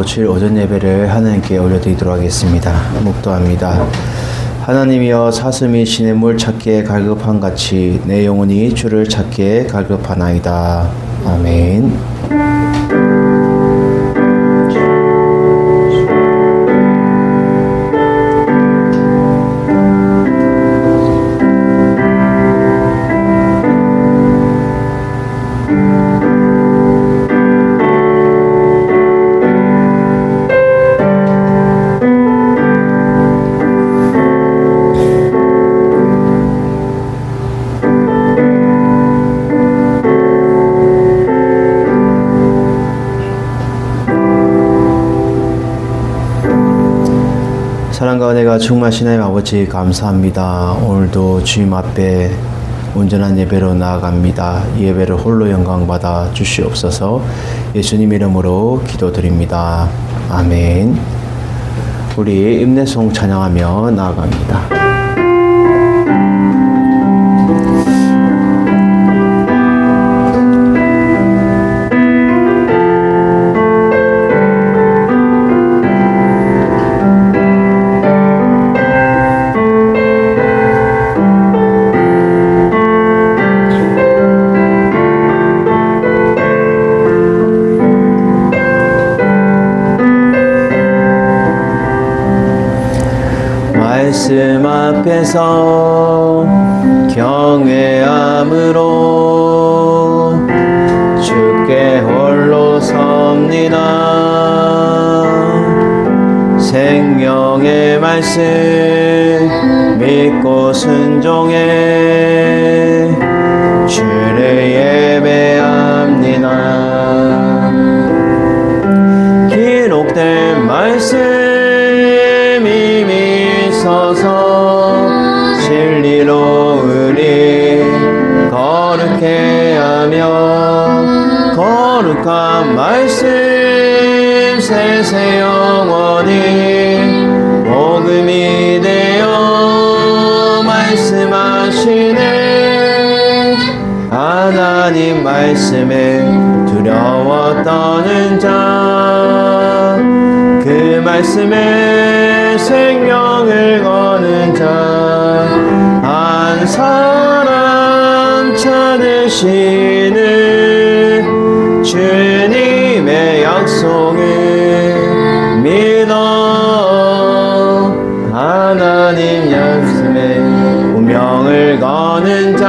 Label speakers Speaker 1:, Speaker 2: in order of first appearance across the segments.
Speaker 1: 5칠 오전 예배를 하나님께 올려드리도록 하겠습니다. 묵도합니다. 하나님이여 사슴이 시냇물 찾기에 갈급한 같이 내 영혼이 주를 찾기에 갈급하나이다. 아멘. 사랑과 은혜가 충만하신 하나님 아버지 감사합니다. 오늘도 주님 앞에 온전한 예배로 나아갑니다. 이 예배를 홀로 영광받아 주시옵소서. 예수님 이름으로 기도드립니다. 아멘. 우리 임내송 찬양하며 나아갑니다. 말씀 앞에서 경외함으로 주께 홀로 섭니다. 생명의 말씀 믿고 순종해 주를 예배합니다. 기록된 말씀 진리로 우리 거룩해 하며 거룩한 말씀 세세 영원히 복음이 되어 말씀하시네. 하나님 말씀에 두려워 떠는 자, 그 말씀에 생명을 거는 자, 한 사람 찾으시는 주님의 약속을 믿어. 하나님 말씀에 운명을 거는 자,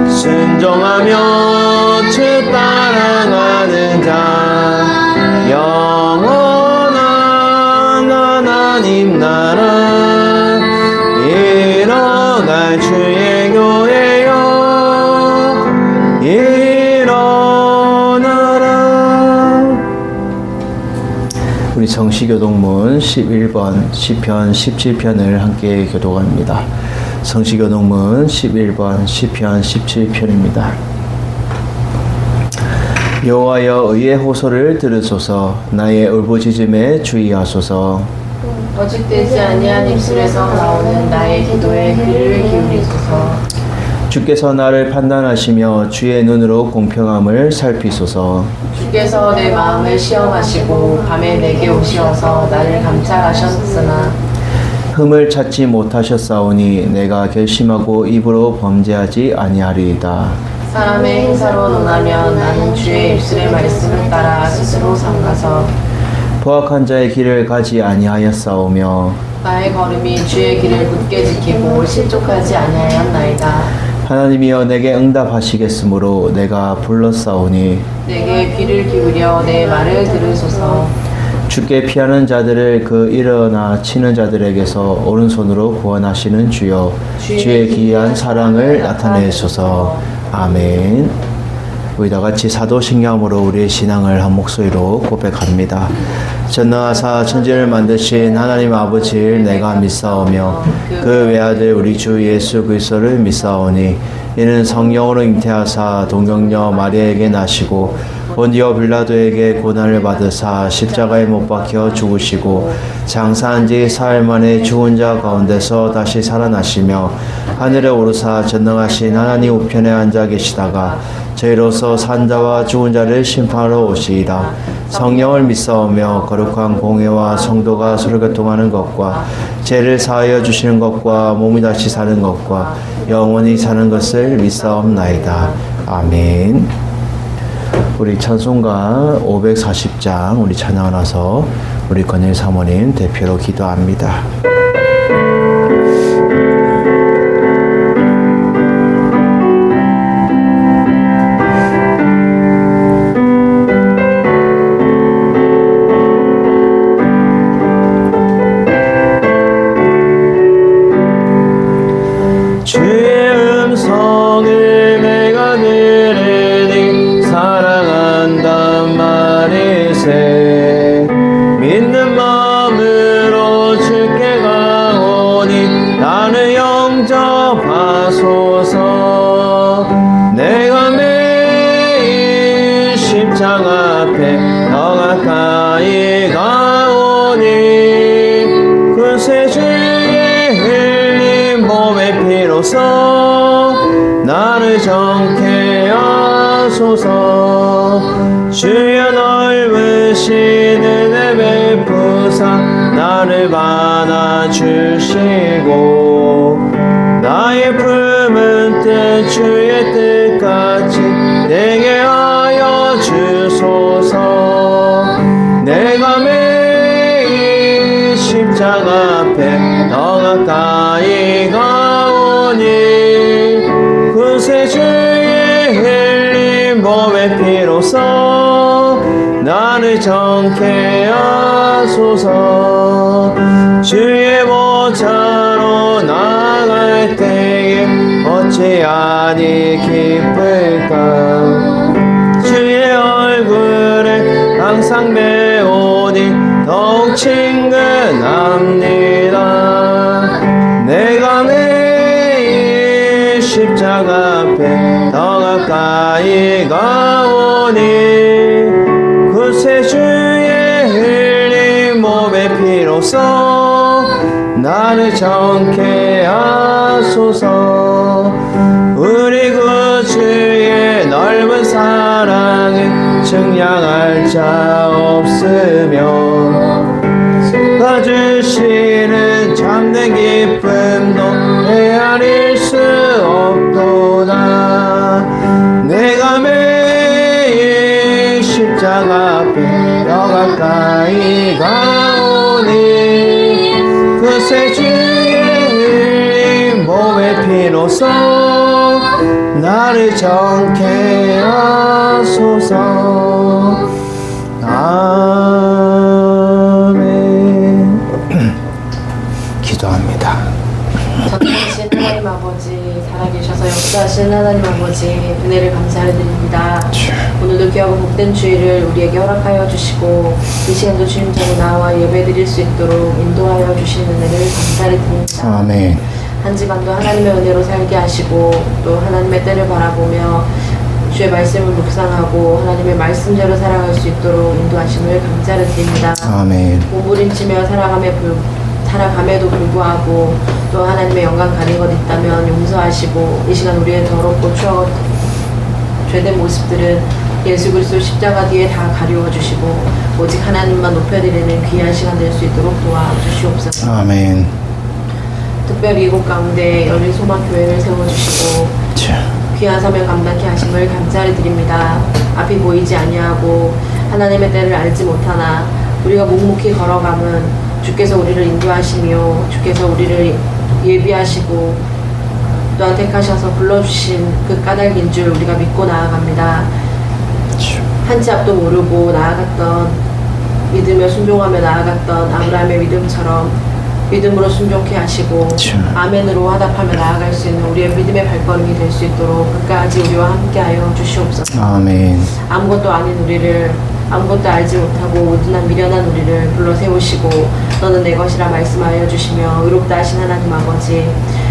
Speaker 1: 순종하며 주 따라가는 자, 영원한 하나님 나라 일어날 주의 교회여 일어나라. 우리 성시교동문 11번 시편 17편을 함께 교독합니다. 성시교동문 11번 시편 17편입니다. 여호와여 의의 호소를 들으소서. 나의 울부짖음에 주의하소서.
Speaker 2: 거짓되지 아니한 입술에서 나오는 나의 기도에 귀를 기울이소서.
Speaker 1: 주께서 나를 판단하시며 주의 눈으로 공평함을 살피소서.
Speaker 2: 주께서 내 마음을 시험하시고 밤에 내게 오시어서 나를 감찰하셨으나
Speaker 1: 흠을 찾지 못하셨사오니 내가 결심하고 입으로 범죄하지 아니하리이다.
Speaker 2: 사람의 행사로 논하면 나는 주의 입술의 말씀을 따라 스스로 삼가서
Speaker 1: 포악한 자의 길을 가지 아니하였사오며
Speaker 2: 나의 걸음이 주의 길을 굳게 지키고 실족하지 아니하였나이다.
Speaker 1: 하나님이여 내게 응답하시겠으므로 내가 불렀사오니
Speaker 2: 내게 귀를 기울여 내 말을 들으소서.
Speaker 1: 주께 피하는 자들을 그 일어나 치는 자들에게서 오른손으로 구원하시는 주여, 주의 기이한 사랑을 나타내소서. 아멘. 우리 다 같이 사도신경으로 우리의 신앙을 한 목소리로 고백합니다. 전능하사 천지를 만드신 하나님 아버지를 내가 믿사오며 그 외아들 우리 주 예수 그리스도를 믿사오니 이는 성령으로 잉태하사 동정녀 마리아에게 나시고 본디오 빌라도에게 고난을 받으사 십자가에 못 박혀 죽으시고 장사한 지 사흘 만에 죽은 자 가운데서 다시 살아나시며 하늘에 오르사 전능하신 하나님 우편에 앉아 계시다가 저희로서 산자와 죽은 자를 심판하러 오시리라. 성령을 믿사오며 거룩한 공회와 성도가 서로 교통하는 것과 죄를 사하여 주시는 것과 몸이 다시 사는 것과 영원히 사는 것을 믿사옵나이다. 아멘. 우리 찬송가 540장 우리 찬양을 나서 우리 권일 사모님 대표로 기도합니다. 주의 음성을 내가 들으니 사랑한단 말이세. 믿는 마음으로 주께 가오니 나를 영접하소서. 내가 매일 십자가 앞에 더 가까이 가오니 구세주의 흘린 몸의 피로써 나를 정케 하소서. 주여 넓으신 은혜 베푸사 나를 안아주시고 나의 품은 뜻 주의 뜻같이 내게 하여 주소서. 내가 매일 십자가 앞에 더 가까이 가오니 구세주의 흘린 몸의 피로써 나를 정케 하소서. 주의 보좌로 나갈 때에 어찌하니 기쁠까. 주의 얼굴을 항상 배우니 더욱 친근합니다. 내가 매일 십자가 앞에 더 가까이 가오니 구세주의 흘린 몸의 피로써 나를 정케 하소서. 우리 구주의 넓은 사랑을 증량할 자 없으며 봐주시는 참된 기쁨도 헤아릴 수 없도다. 내가 매일 십자가 앞에 더 가까이 가오니 구세주의 흘린 몸의 피로써 나를 정케 하소서. 아멘. 기도합니다.
Speaker 2: 전능하신 하나님 아버지, 살아계셔서 역사하신 하나님 아버지, 은혜를 감사를 드립니다. 오늘도 귀하고 복된 주일을 우리에게 허락하여 주시고 이 시간도 주님께로 나와 예배드릴 수 있도록 인도하여 주시는 은혜를 감사를 드립니다.
Speaker 1: 아멘.
Speaker 2: 한 집안도 하나님의 은혜로 살게 하시고 또 하나님의 때를 바라보며 주의 말씀을 묵상하고 하나님의 말씀대로 살아갈 수 있도록 인도하심을 감사를 드립니다.
Speaker 1: 아멘.
Speaker 2: 몸부림치며 살아감에도 불구하고 또 하나님의 영광 가린 것 있다면 용서하시고 이 시간 우리의 더럽고 죄된 모습들은 예수 그리스도 십자가 뒤에 다 가리워 주시고 오직 하나님만 높여드리는 귀한 시간 될 수 있도록 도와주시옵소서.
Speaker 1: 아멘.
Speaker 2: 특별히 이곳 가운데 열린 소망 교회를 세워주시고 귀한 사명 감당케 하심을 감사를 드립니다. 앞이 보이지 아니하고 하나님의 때를 알지 못하나 우리가 묵묵히 걸어감은 주께서 우리를 인도하시며 주께서 우리를 예비하시고 또한 택하셔서 불러주신 그 까닭인 줄 우리가 믿고 나아갑니다. 한 치 앞도 모르고 나아갔던 믿으며 순종하며 나아갔던 아브라함의 믿음처럼 믿음으로 순종케 하시고 아멘으로 화답하며 나아갈 수 있는 우리의 믿음의 발걸음이 될 수 있도록 끝까지 우리와 함께하여 주시옵소서.
Speaker 1: 아멘.
Speaker 2: 아무것도 아닌 우리를 아무것도 알지 못하고 우둔한 미련한 우리를 불러 세우시고 너는 내 것이라 말씀하여 주시며 의롭다 하신 하나님 아버지,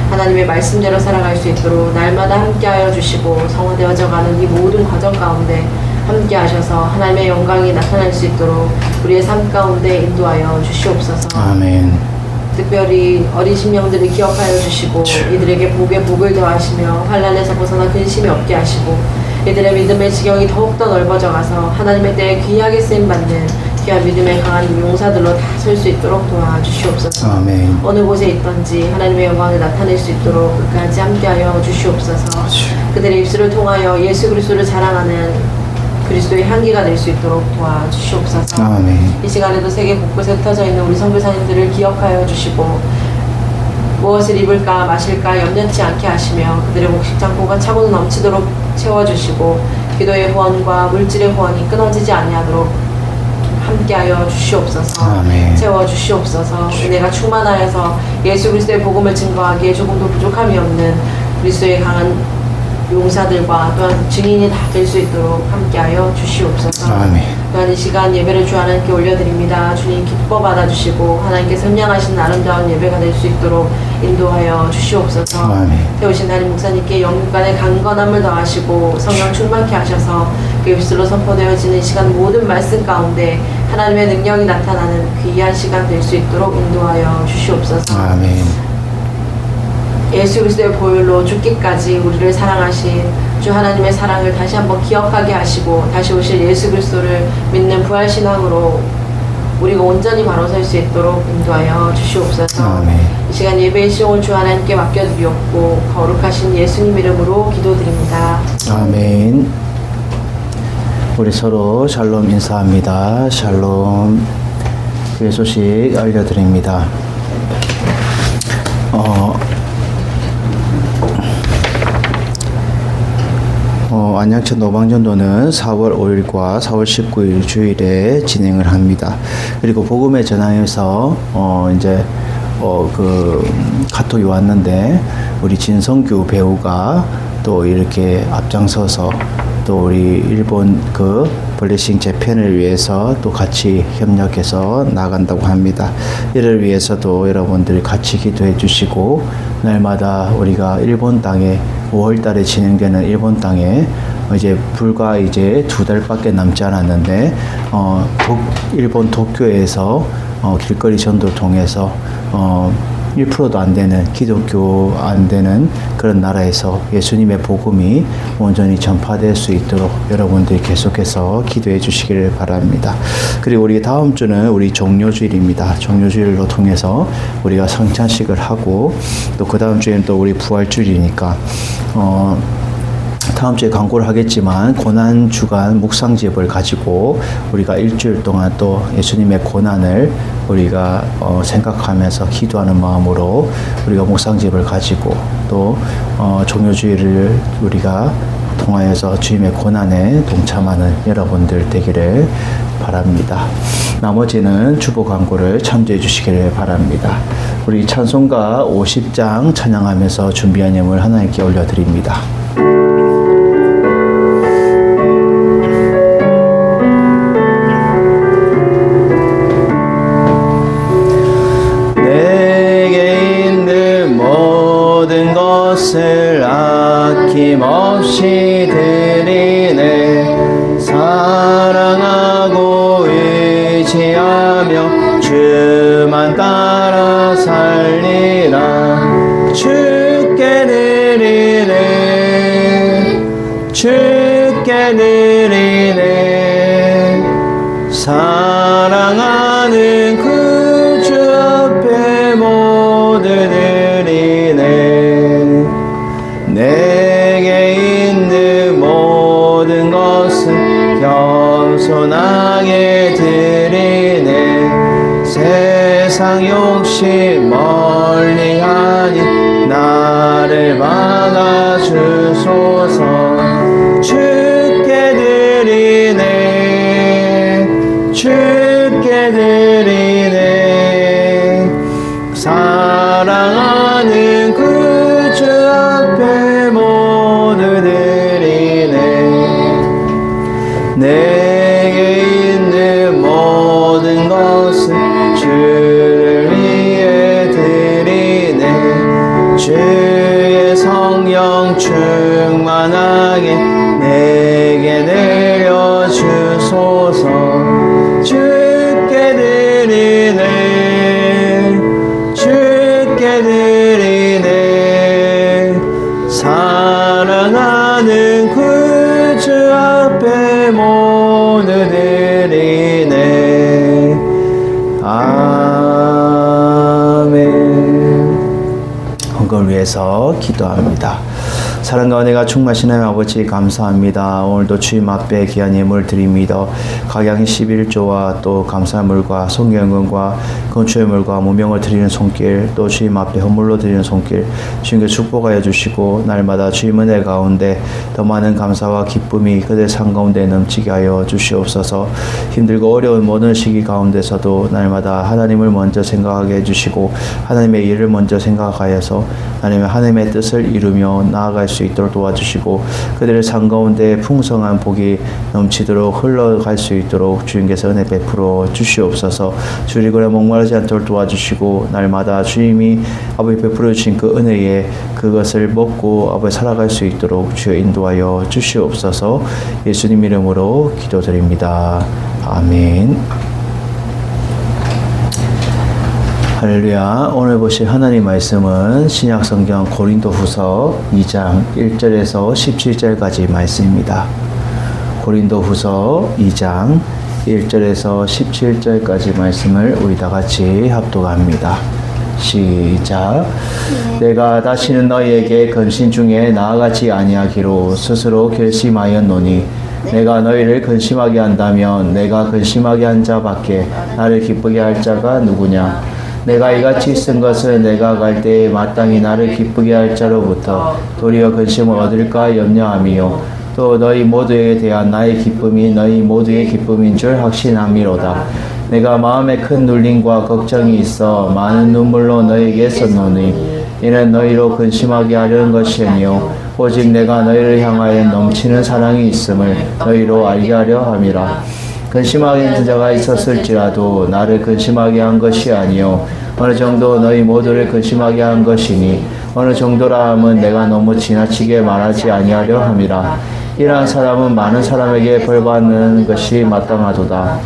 Speaker 2: 하나님의 말씀대로 살아갈 수 있도록 날마다 함께하여 주시고 성화되어져 가는 이 모든 과정 가운데 함께 하셔서 하나님의 영광이 나타날 수 있도록 우리의 삶 가운데 인도하여 주시옵소서.
Speaker 1: 아멘.
Speaker 2: 특별히 어린 심령들을 기억하여 주시고 이들에게 복에 복을 더하시며 환난에서 벗어나 근심이 없게 하시고 이들의 믿음의 지경이 더욱더 넓어져 가서 하나님의 때에 귀하게 쓰임받는 귀한 믿음의 강한 용사들로 다 설 수 있도록 도와주시옵소서.
Speaker 1: 아멘.
Speaker 2: 어느 곳에 있던지 하나님의 영광을 나타낼 수 있도록 끝까지 함께하여 주시옵소서. 그들의 입술을 통하여 예수 그리스도를 자랑하는 그리스도의 향기가 될 수 있도록 도와주시옵소서.
Speaker 1: 아멘.
Speaker 2: 이 시간에도 세계 곳곳에 흩어져 있는 우리 선교사님들을 기억하여 주시고 무엇을 입을까 마실까 염려치 않게 하시며 그들의 곡식 창고가 차고 넘치도록 채워주시고 기도의 후원과 물질의 후원이 끊어지지 아니하도록 함께하여 주시옵소서.
Speaker 1: 아멘.
Speaker 2: 채워주시옵소서. 은혜가 충만하여서 예수 그리스도의 복음을 증거하기에 조금도 부족함이 없는 그리스도의 강한 용사들과 또한 증인이 다 될 수 있도록 함께하여 주시옵소서.
Speaker 1: 아멘.
Speaker 2: 또한 이 시간 예배를 주 하나님께 올려드립니다. 주님 기뻐 받아주시고 하나님께 선량하신 아름다운 예배가 될 수 있도록 인도하여 주시옵소서.
Speaker 1: 아멘.
Speaker 2: 세우신 하나님 목사님께 영육간의 강건함을 더하시고 성령 충만케 하셔서 그 입술로 선포되어지는 시간 모든 말씀 가운데 하나님의 능력이 나타나는 귀한 시간 될 수 있도록 인도하여 주시옵소서.
Speaker 1: 아멘.
Speaker 2: 예수 그리스도의 보혈로 죽기까지 우리를 사랑하신 주 하나님의 사랑을 다시 한번 기억하게 하시고 다시 오실 예수 그리스도를 믿는 부활신앙으로 우리가 온전히 바로 설 수 있도록 인도하여 주시옵소서.
Speaker 1: 아멘.
Speaker 2: 이 시간 예배의 시용을 주 하나님께 맡겨드리옵고 거룩하신 예수님 이름으로 기도드립니다.
Speaker 1: 아멘. 우리 서로 샬롬 인사합니다. 샬롬. 교회 소식 알려드립니다. 안양천 노방전도는 4월 5일과 4월 19일 주일에 진행을 합니다. 그리고 복음에 전하여서 카톡이 왔는데 우리 진성규 배우가 또 이렇게 앞장서서 또 우리 일본 그 블레싱 재팬을 위해서 또 같이 협력해서 나간다고 합니다. 이를 위해서도 여러분들이 같이 기도해 주시고 날마다 우리가 일본 땅에 5월 달에 진행되는 일본 땅에 이제 불과 이제 2달밖에 남지 않았는데 일본 도쿄에서 길거리 전도를 통해서 1%도 안 되는 기독교 안 되는 그런 나라에서 예수님의 복음이 온전히 전파될 수 있도록 여러분들이 계속해서 기도해 주시기를 바랍니다. 그리고 우리 다음 주는 우리 종료주일입니다. 종료주일로 통해서 우리가 성찬식을 하고 또 그 다음 주에는 또 우리 부활주일이니까 다음 주에 광고를 하겠지만 고난 주간 묵상집을 가지고 우리가 일주일 동안 또 예수님의 고난을 우리가 생각하면서 기도하는 마음으로 우리가 묵상집을 가지고 또 종료주일을 우리가 통하여서 주님의 고난에 동참하는 여러분들 되기를 바랍니다. 나머지는 주보 광고를 참조해 주시기를 바랍니다. 우리 찬송가 50장 찬양하면서 준비한 예물 하나님께 올려드립니다. 내게 있는 모든 것을 아낌없이 드리네. 사랑하고 의지하며 주만 따라 살리라. 주께 드리네. 주께 드리네. 사랑하는 그 주 앞에 모두 드리네. 내게 있는 모든 것을 겸손하게 드리네. 세상 욕심 멀리하니 나를 막아주소서. 주께 드리네. 주께 드리네. 사랑하는 그 주 앞에 모두 드리네. 내게 있는 모든 것을 주를 위해 드리네. 주의 성령 충만하 아멘. 그걸 위해서 기도합니다. 사랑과 은혜가 충만하신 하나님 아버지 감사합니다. 오늘도 주님 앞에 귀한 예물을 드립니다. 각양 11조와 또 감사의 물과 성경과 건축의 물과 무명을 드리는 손길, 또 주님 앞에 헌물로 드리는 손길, 주님께 축복하여 주시고 날마다 주님 은혜 가운데 더 많은 감사와 기쁨이 그들의 삶 가운데 넘치게 하여 주시옵소서. 힘들고 어려운 모든 시기 가운데서도 날마다 하나님을 먼저 생각하게 해주시고 하나님의 일을 먼저 생각하여서 하나님의 뜻을 이루며 나아갈 수 있도록 도와주시고 그들의 삶 가운데 풍성한 복이 넘치도록 흘러갈 수 있도록 주님께서 은혜 베풀어 주시옵소서. 주리고에 목마르지 않도록 도와주시고 날마다 주님이 아버지 베풀어 주신 그 은혜에 그것을 먹고 아버지 살아갈 수 있도록 주여 인도하여 주시옵소서. 예수님 이름으로 기도드립니다. 아멘. 할렐루야. 오늘 보실 하나님 말씀은 신약성경 고린도후서 2장 1절에서 17절까지 말씀입니다. 고린도후서 2장 1절에서 17절까지 말씀을 우리 다 같이 합독합니다. 시작. 내가 다시는 너희에게 근심 중에 나아가지 아니하기로 스스로 결심하였노니 내가 너희를 근심하게 한다면 내가 근심하게 한 자밖에 나를 기쁘게 할 자가 누구냐. 내가 이같이 쓴 것은 내가 갈 때에 마땅히 나를 기쁘게 할 자로부터 도리어 근심을 얻을까 염려함이요 또 너희 모두에 대한 나의 기쁨이 너희 모두의 기쁨인 줄 확신함이로다. 내가 마음에 큰 눌림과 걱정이 있어 많은 눈물로 너희에게 썼노니 이는 너희로 근심하게 하려는 것이 아니요 오직 내가 너희를 향하여 넘치는 사랑이 있음을 너희로 알게 하려 함이라. 근심하게 한 자가 있었을지라도 나를 근심하게 한 것이 아니요 어느 정도 너희 모두를 근심하게 한 것이니 어느 정도라 함은 내가 너무 지나치게 말하지 아니하려 함이라. 이러한 사람은 많은 사람에게 벌받는 것이 마땅하도다.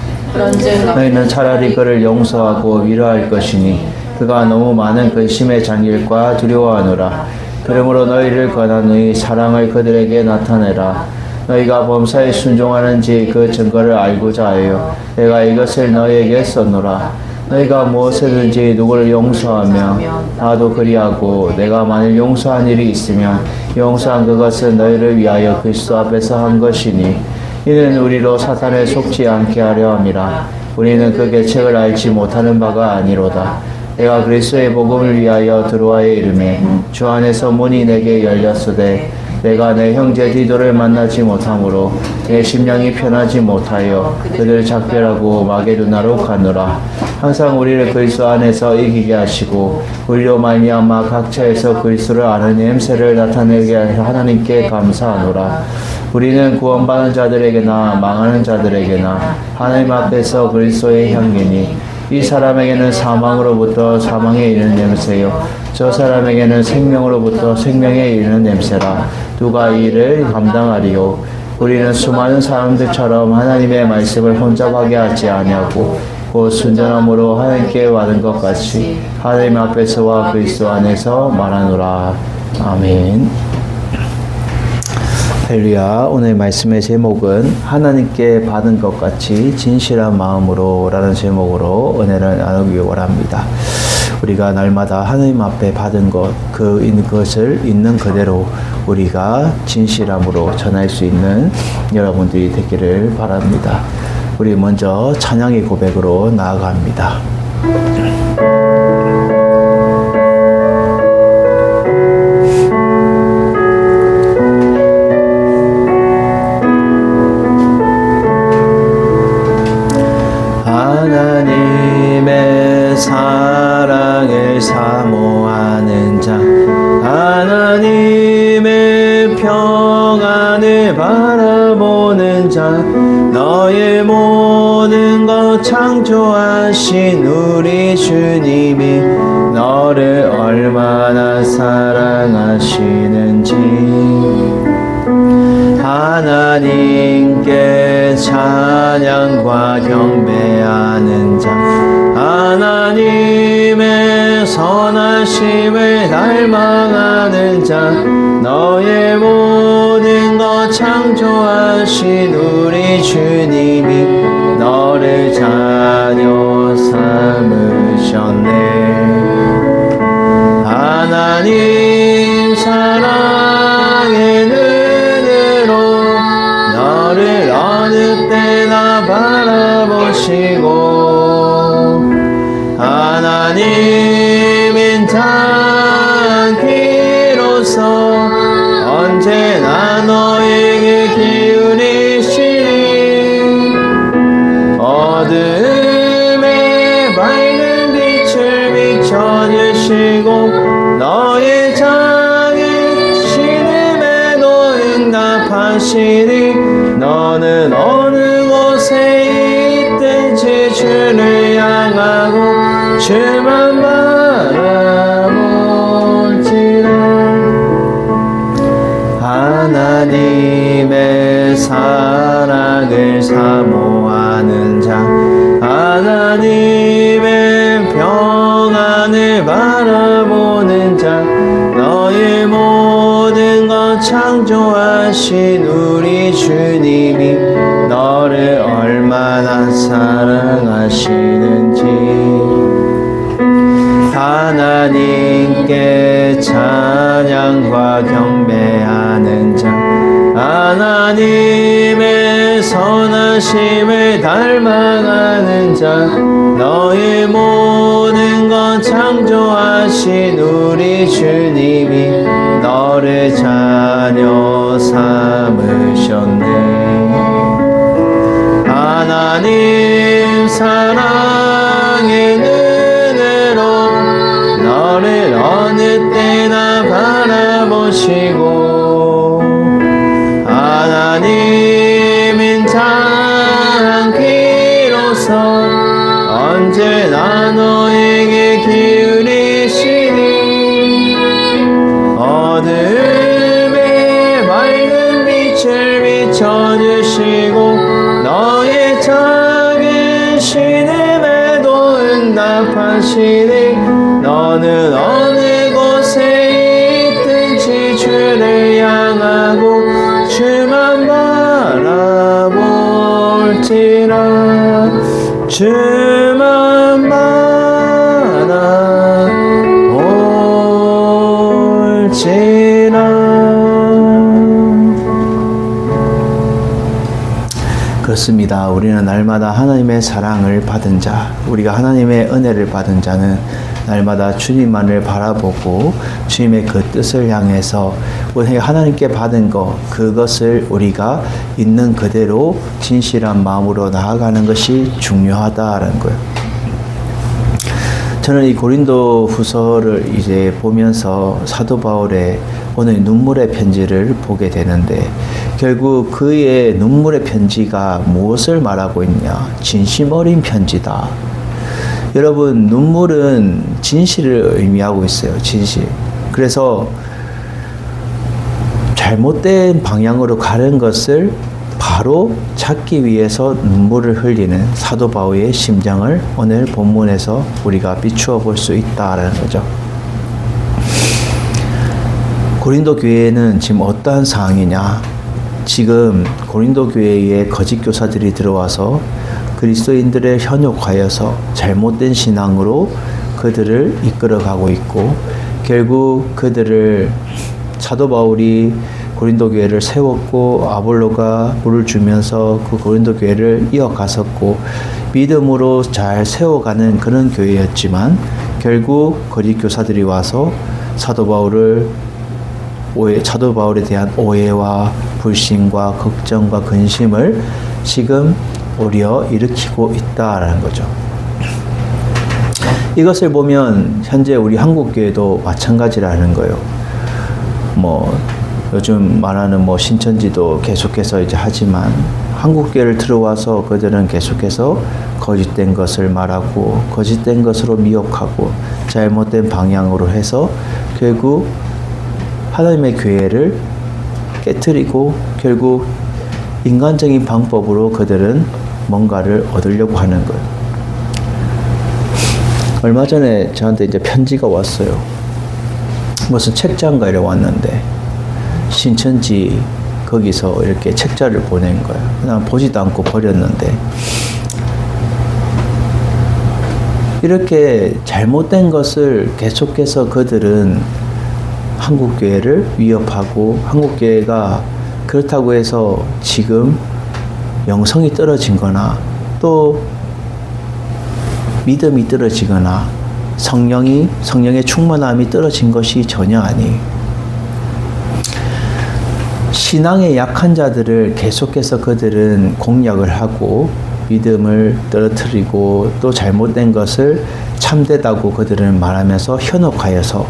Speaker 1: 너희는 차라리 그를 용서하고 위로할 것이니 그가 너무 많은 근심의 장일과 두려워하노라. 그러므로 너희를 권하노니 사랑을 그들에게 나타내라. 너희가 범사에 순종하는지 그 증거를 알고자 하여 내가 이것을 너희에게 썼노라. 너희가 무엇이든지 누구를 용서하며 나도 그리하고 내가 만일 용서한 일이 있으면 용서한 그것은 너희를 위하여 그리스도 앞에서 한 것이니 이는 우리로 사탄에 속지 않게 하려 함이라. 우리는 그 계책을 알지 못하는 바가 아니로다. 내가 그리스도의 복음을 위하여 들어와에 이르매 주 안에서 문이 내게 열렸으되 내가 내 형제 디도를 만나지 못하므로 내 심령이 편하지 못하여 그들을 작별하고 마게도나로 가노라. 항상 우리를 그리스도 안에서 이기게 하시고 우리로 말미암아 각처에서 그리스도를 아는 냄새를 나타내게 하여 하나님께 감사하노라. 우리는 구원받는 자들에게나 망하는 자들에게나 하나님 앞에서 그리스도의 향기니 이 사람에게는 사망으로부터 사망에 이르는 냄새요 저 사람에게는 생명으로부터 생명에 이르는 냄새라. 누가 이 일을 감당하리요. 우리는 수많은 사람들처럼 하나님의 말씀을 혼잡하게 하지 아니하고 곧 순전함으로 하나님께 받은 것 같이 하나님 앞에서와 그리스도 안에서 말하노라. 아멘. 할렐루야. 오늘 말씀의 제목은 하나님께 받은 것 같이 진실한 마음으로 라는 제목으로 은혜를 나누기 원합니다. 우리가 날마다 하나님 앞에 받은 그것을 있는 그대로 우리가 진실함으로 전할 수 있는 여러분들이 되기를 바랍니다. 우리 먼저 찬양의 고백으로 나아갑니다. 하나님의 사랑을 사모하는 자, 하나님의 평안을 바라보는 자, 너의 모든 것 창조하신 우리 주님이 너를 얼마나 사랑하시는지 하나님께 찬양과 경배하는 자, 하나님의 선하심을 닮아가는 자, 너의 모든 것 창조하신 우리 주님이 너를 자녀 삼으시니 하시고 하나님 인자기로서 언제나 너에게 기울이시니 어둠에 밝은 빛을 비춰주시고 너의 작은 신음에도 응답하시니 너는 어느 곳에 있든지 주를 향하고 주만 바라볼지라. 하나님의 사랑을 사모하는 자 하나님의 평안을 바라보는 자 너의 모든 것 창조하신 우리 주님이 너를 얼마나 사랑하시는지 하나님께 찬양과 경배하는 자 하나님의 선하심을 닮아가는 자 너의 모든 것 창조하신 우리 주님이 너를 자녀 삼으셨네. 하나님 사랑의 눈으로 너를 어느 때나 바라보시고 하나님 인자한 귀로서 언제나 너에게 기울이시니 어둠에 밝은 빛을 비춰주시고 너의 작은 신음에도 응답하시니 너는 어느 곳에 있든지 주를 향하고 주만 바라볼지라. 주만 바라볼지라. 그렇습니다. 우리는 날마다 하나님의 사랑을 받은 자, 우리가 하나님의 은혜를 받은 자는 날마다 주님만을 바라보고 주님의 그 뜻을 향해서 우리가 하나님께 받은 것, 그것을 우리가 있는 그대로 진실한 마음으로 나아가는 것이 중요하다라는 거예요. 저는 이 고린도 후서를 이제 보면서 사도 바울의 오늘 눈물의 편지를 보게 되는데 결국 그의 눈물의 편지가 무엇을 말하고 있냐? 진심 어린 편지다. 여러분, 눈물은 진실을 의미하고 있어요. 진실. 그래서 잘못된 방향으로 가는 것을 바로 찾기 위해서 눈물을 흘리는 사도 바울의 심정을 오늘 본문에서 우리가 비추어 볼 수 있다라는 거죠. 고린도 교회는 지금 어떠한 상황이냐? 지금 고린도 교회에 거짓 교사들이 들어와서 그리스도인들을 현혹하여서 잘못된 신앙으로 그들을 이끌어가고 있고 결국 그들을 사도 바울이 고린도 교회를 세웠고 아볼로가 물을 주면서 그 고린도 교회를 이어갔었고 믿음으로 잘 세워가는 그런 교회였지만 결국 거짓 교사들이 와서 사도 바울에 대한 오해와 불신과 걱정과 근심을 지금 오히려 일으키고 있다라는 거죠. 이것을 보면 현재 우리 한국교회도 마찬가지라는 거예요. 요즘 말하는 신천지도 계속해서 이제 하지만 한국교회를 들어와서 그들은 계속해서 거짓된 것을 말하고 거짓된 것으로 미혹하고 잘못된 방향으로 해서 결국 하나님의 교회를 깨트리고 결국 인간적인 방법으로 그들은 뭔가를 얻으려고 하는 거예요. 얼마 전에 저한테 이제 편지가 왔어요. 무슨 책자인가 이래 왔는데 신천지 거기서 이렇게 책자를 보낸 거예요. 난 보지도 않고 버렸는데 이렇게 잘못된 것을 계속해서 그들은 한국교회를 위협하고 한국교회가 그렇다고 해서 지금 영성이 떨어진 거나 또 믿음이 떨어지거나 성령의 충만함이 떨어진 것이 전혀 아니에요. 신앙의 약한 자들을 계속해서 그들은 공략을 하고 믿음을 떨어뜨리고 또 잘못된 것을 참되다고 그들은 말하면서 현혹하여서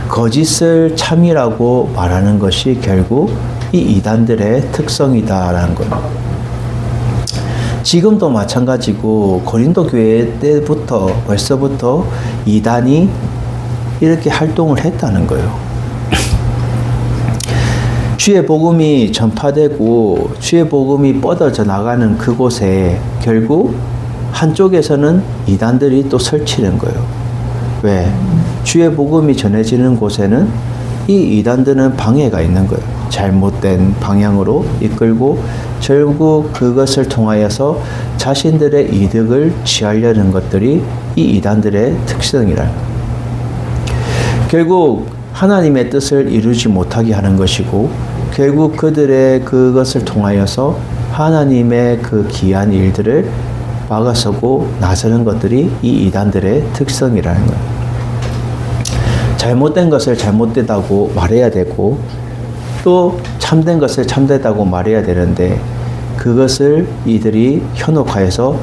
Speaker 1: 거짓을 참이라고 말하는 것이 결국 이 이단들의 특성이다라는 겁니다. 지금도 마찬가지고 고린도 교회 때부터 벌써부터 이단이 이렇게 활동을 했다는 거예요. 주의 복음이 전파되고 주의 복음이 뻗어져 나가는 그곳에 결국 한쪽에서는 이단들이 또 설치는 거예요. 왜? 주의 복음이 전해지는 곳에는 이 이단들은 방해가 있는 거예요. 잘못된 방향으로 이끌고 결국 그것을 통하여서 자신들의 이득을 취하려는 것들이 이 이단들의 특성이라. 결국 하나님의 뜻을 이루지 못하게 하는 것이고 결국 그들의 그것을 통하여서 하나님의 그 귀한 일들을 막아서고 나서는 것들이 이 이단들의 특성이라는 거예요. 잘못된 것을 잘못되다고 말해야 되고 또 참된 것을 참되다고 말해야 되는데 그것을 이들이 현혹하여서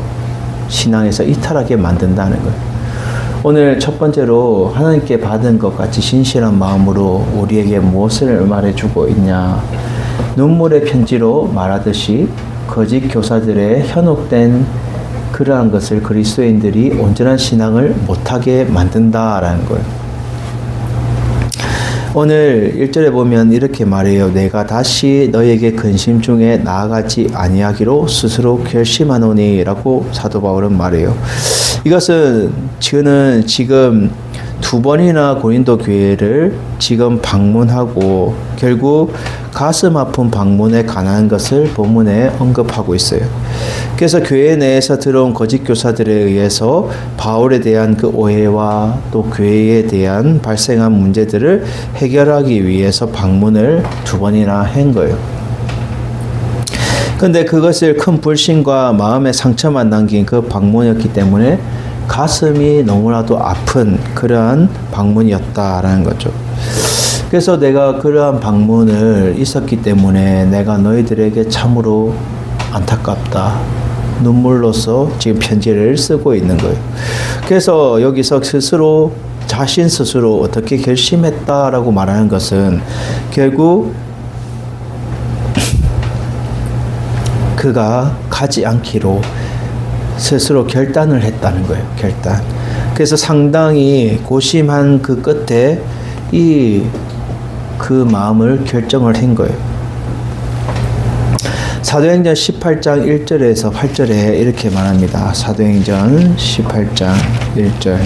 Speaker 1: 신앙에서 이탈하게 만든다는 거예요. 오늘 첫 번째로 하나님께 받은 것 같이 신실한 마음으로 우리에게 무엇을 말해주고 있냐. 눈물의 편지로 말하듯이 거짓 교사들의 현혹된 그러한 것을 그리스도인들이 온전한 신앙을 못하게 만든다라는 거예요. 오늘 1절에 보면 이렇게 말해요. 내가 다시 너에게 근심 중에 나아가지 아니하기로 스스로 결심하노니 라고 사도 바울은 말해요. 이것은 저는 지금 2번이나 고린도 교회를 지금 방문하고 결국 가슴 아픈 방문에 관한 것을 본문에 언급하고 있어요. 그래서 교회 내에서 들어온 거짓 교사들에 의해서 바울에 대한 그 오해와 또 교회에 대한 발생한 문제들을 해결하기 위해서 방문을 2번이나 한 거예요. 근데 그것을 큰 불신과 마음의 상처만 남긴 그 방문이었기 때문에 가슴이 너무나도 아픈 그러한 방문이었다라는 거죠. 그래서 내가 그러한 방문을 있었기 때문에 내가 너희들에게 참으로 안타깝다. 눈물로서 지금 편지를 쓰고 있는 거예요. 그래서 여기서 자신 스스로 어떻게 결심했다라고 말하는 것은 결국 그가 가지 않기로 스스로 결단을 했다는 거예요. 결단. 그래서 상당히 고심한 그 끝에 그 마음을 결정을 한 거예요. 사도행전 18장 1절에서 8절에 이렇게 말합니다. 사도행전 18장 1절.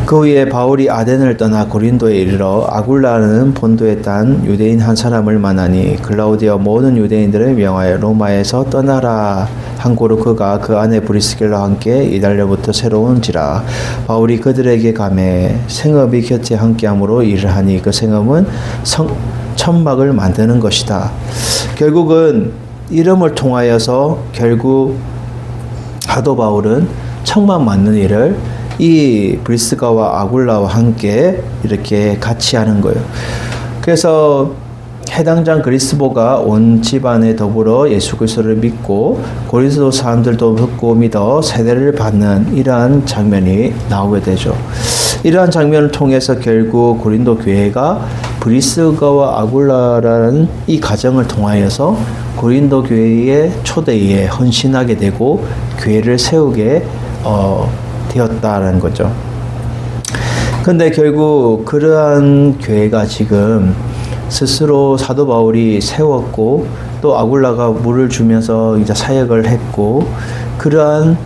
Speaker 1: 그 후에 바울이 아덴을 떠나 고린도에 이르러 아굴라는 본도에 딴 유대인 한 사람을 만나니 글라우디와 모든 유대인들을 명하여 로마에서 떠나라 한 고로 그가 그 안에 브리스길라와 함께 이달려부터 새로운지라. 바울이 그들에게 가매 생업이 곁에 함께함으로 일을 하니 그 생업은 천막을 만드는 것이다. 결국은 이름을 통하여서 결국 사도 바울은 천막 만드는 일을 이 브리스가와 아굴라와 함께 이렇게 같이 하는 거예요. 그래서 해당장 그리스보가 온 집안에 더불어 예수 그리스도를 믿고 고린도 사람들도 듣고 믿어 세례를 받는 이러한 장면이 나오게 되죠. 이러한 장면을 통해서 결국 고린도 교회가 브리스가와 아굴라라는 이 가정을 통하여서 고린도 교회의 초대에 헌신하게 되고 교회를 세우게 되었다는 거죠. 근데 결국 그러한 교회가 지금 스스로 사도 바울이 세웠고 또 아굴라가 물을 주면서 이제 사역을 했고 그러한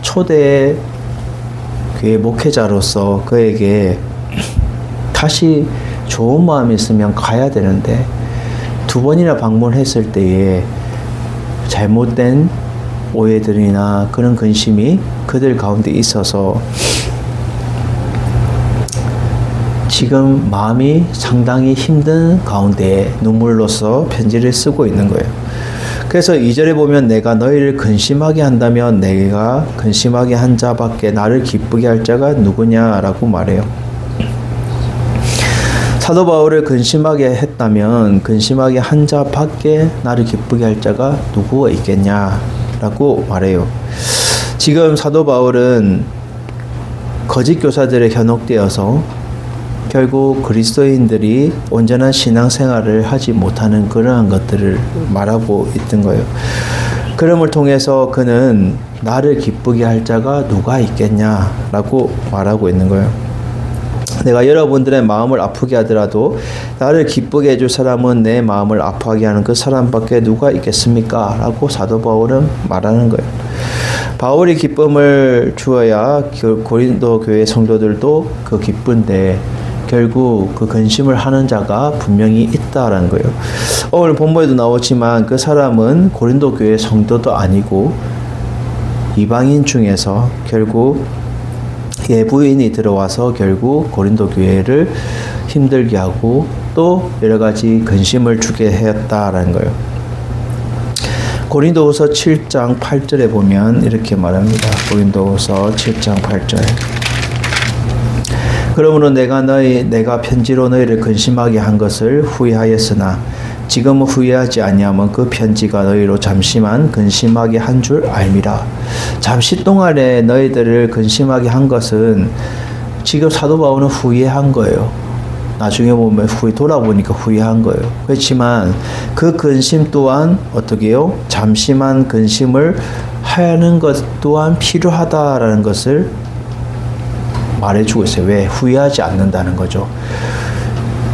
Speaker 1: 초대 교회 목회자로서 그에게 다시 좋은 마음이 있으면 가야 되는데 2번이나 방문했을 때에 잘못된 오해들이나 그런 근심이 그들 가운데 있어서 지금 마음이 상당히 힘든 가운데 눈물로써 편지를 쓰고 있는 거예요. 그래서 2절에 보면 내가 너희를 근심하게 한다면 내가 근심하게 한 자밖에 나를 기쁘게 할 자가 누구냐라고 말해요. 사도 바울을 근심하게 했다면 근심하게 한 자밖에 나를 기쁘게 할 자가 누구가 있겠냐라고 말해요. 지금 사도 바울은 거짓 교사들에 현혹되어서 결국 그리스도인들이 온전한 신앙생활을 하지 못하는 그러한 것들을 말하고 있던 거예요. 그럼을 통해서 그는 나를 기쁘게 할 자가 누가 있겠냐라고 말하고 있는 거예요. 내가 여러분들의 마음을 아프게 하더라도 나를 기쁘게 해줄 사람은 내 마음을 아파하게 하는 그 사람밖에 누가 있겠습니까? 라고 사도 바울은 말하는 거예요. 바울이 기쁨을 주어야 고린도 교회 성도들도 그 기쁜데 결국 그 근심을 하는 자가 분명히 있다라는 거예요. 오늘 본문에도 나오지만 그 사람은 고린도 교회 성도도 아니고 이방인 중에서 결국 예부인이 들어와서 결국 고린도 교회를 힘들게 하고 또 여러 가지 근심을 주게 했다라는 거예요. 고린도후서 7장 8절에 보면 이렇게 말합니다. 고린도후서 7장 8절. 그러므로 내가 편지로 너희를 근심하게 한 것을 후회하였으나 지금은 후회하지 아니하면 그 편지가 너희로 잠시만 근심하게 한 줄 알미라. 잠시 동안에 너희들을 근심하게 한 것은 지금 사도 바울은 후회한 거예요. 나중에 보면 돌아보니까 후회한 거예요. 그렇지만 그 근심 또한 어떻게 해요? 잠시만 근심을 하는 것 또한 필요하다라는 것을 말해주고 있어요. 왜? 후회하지 않는다는 거죠.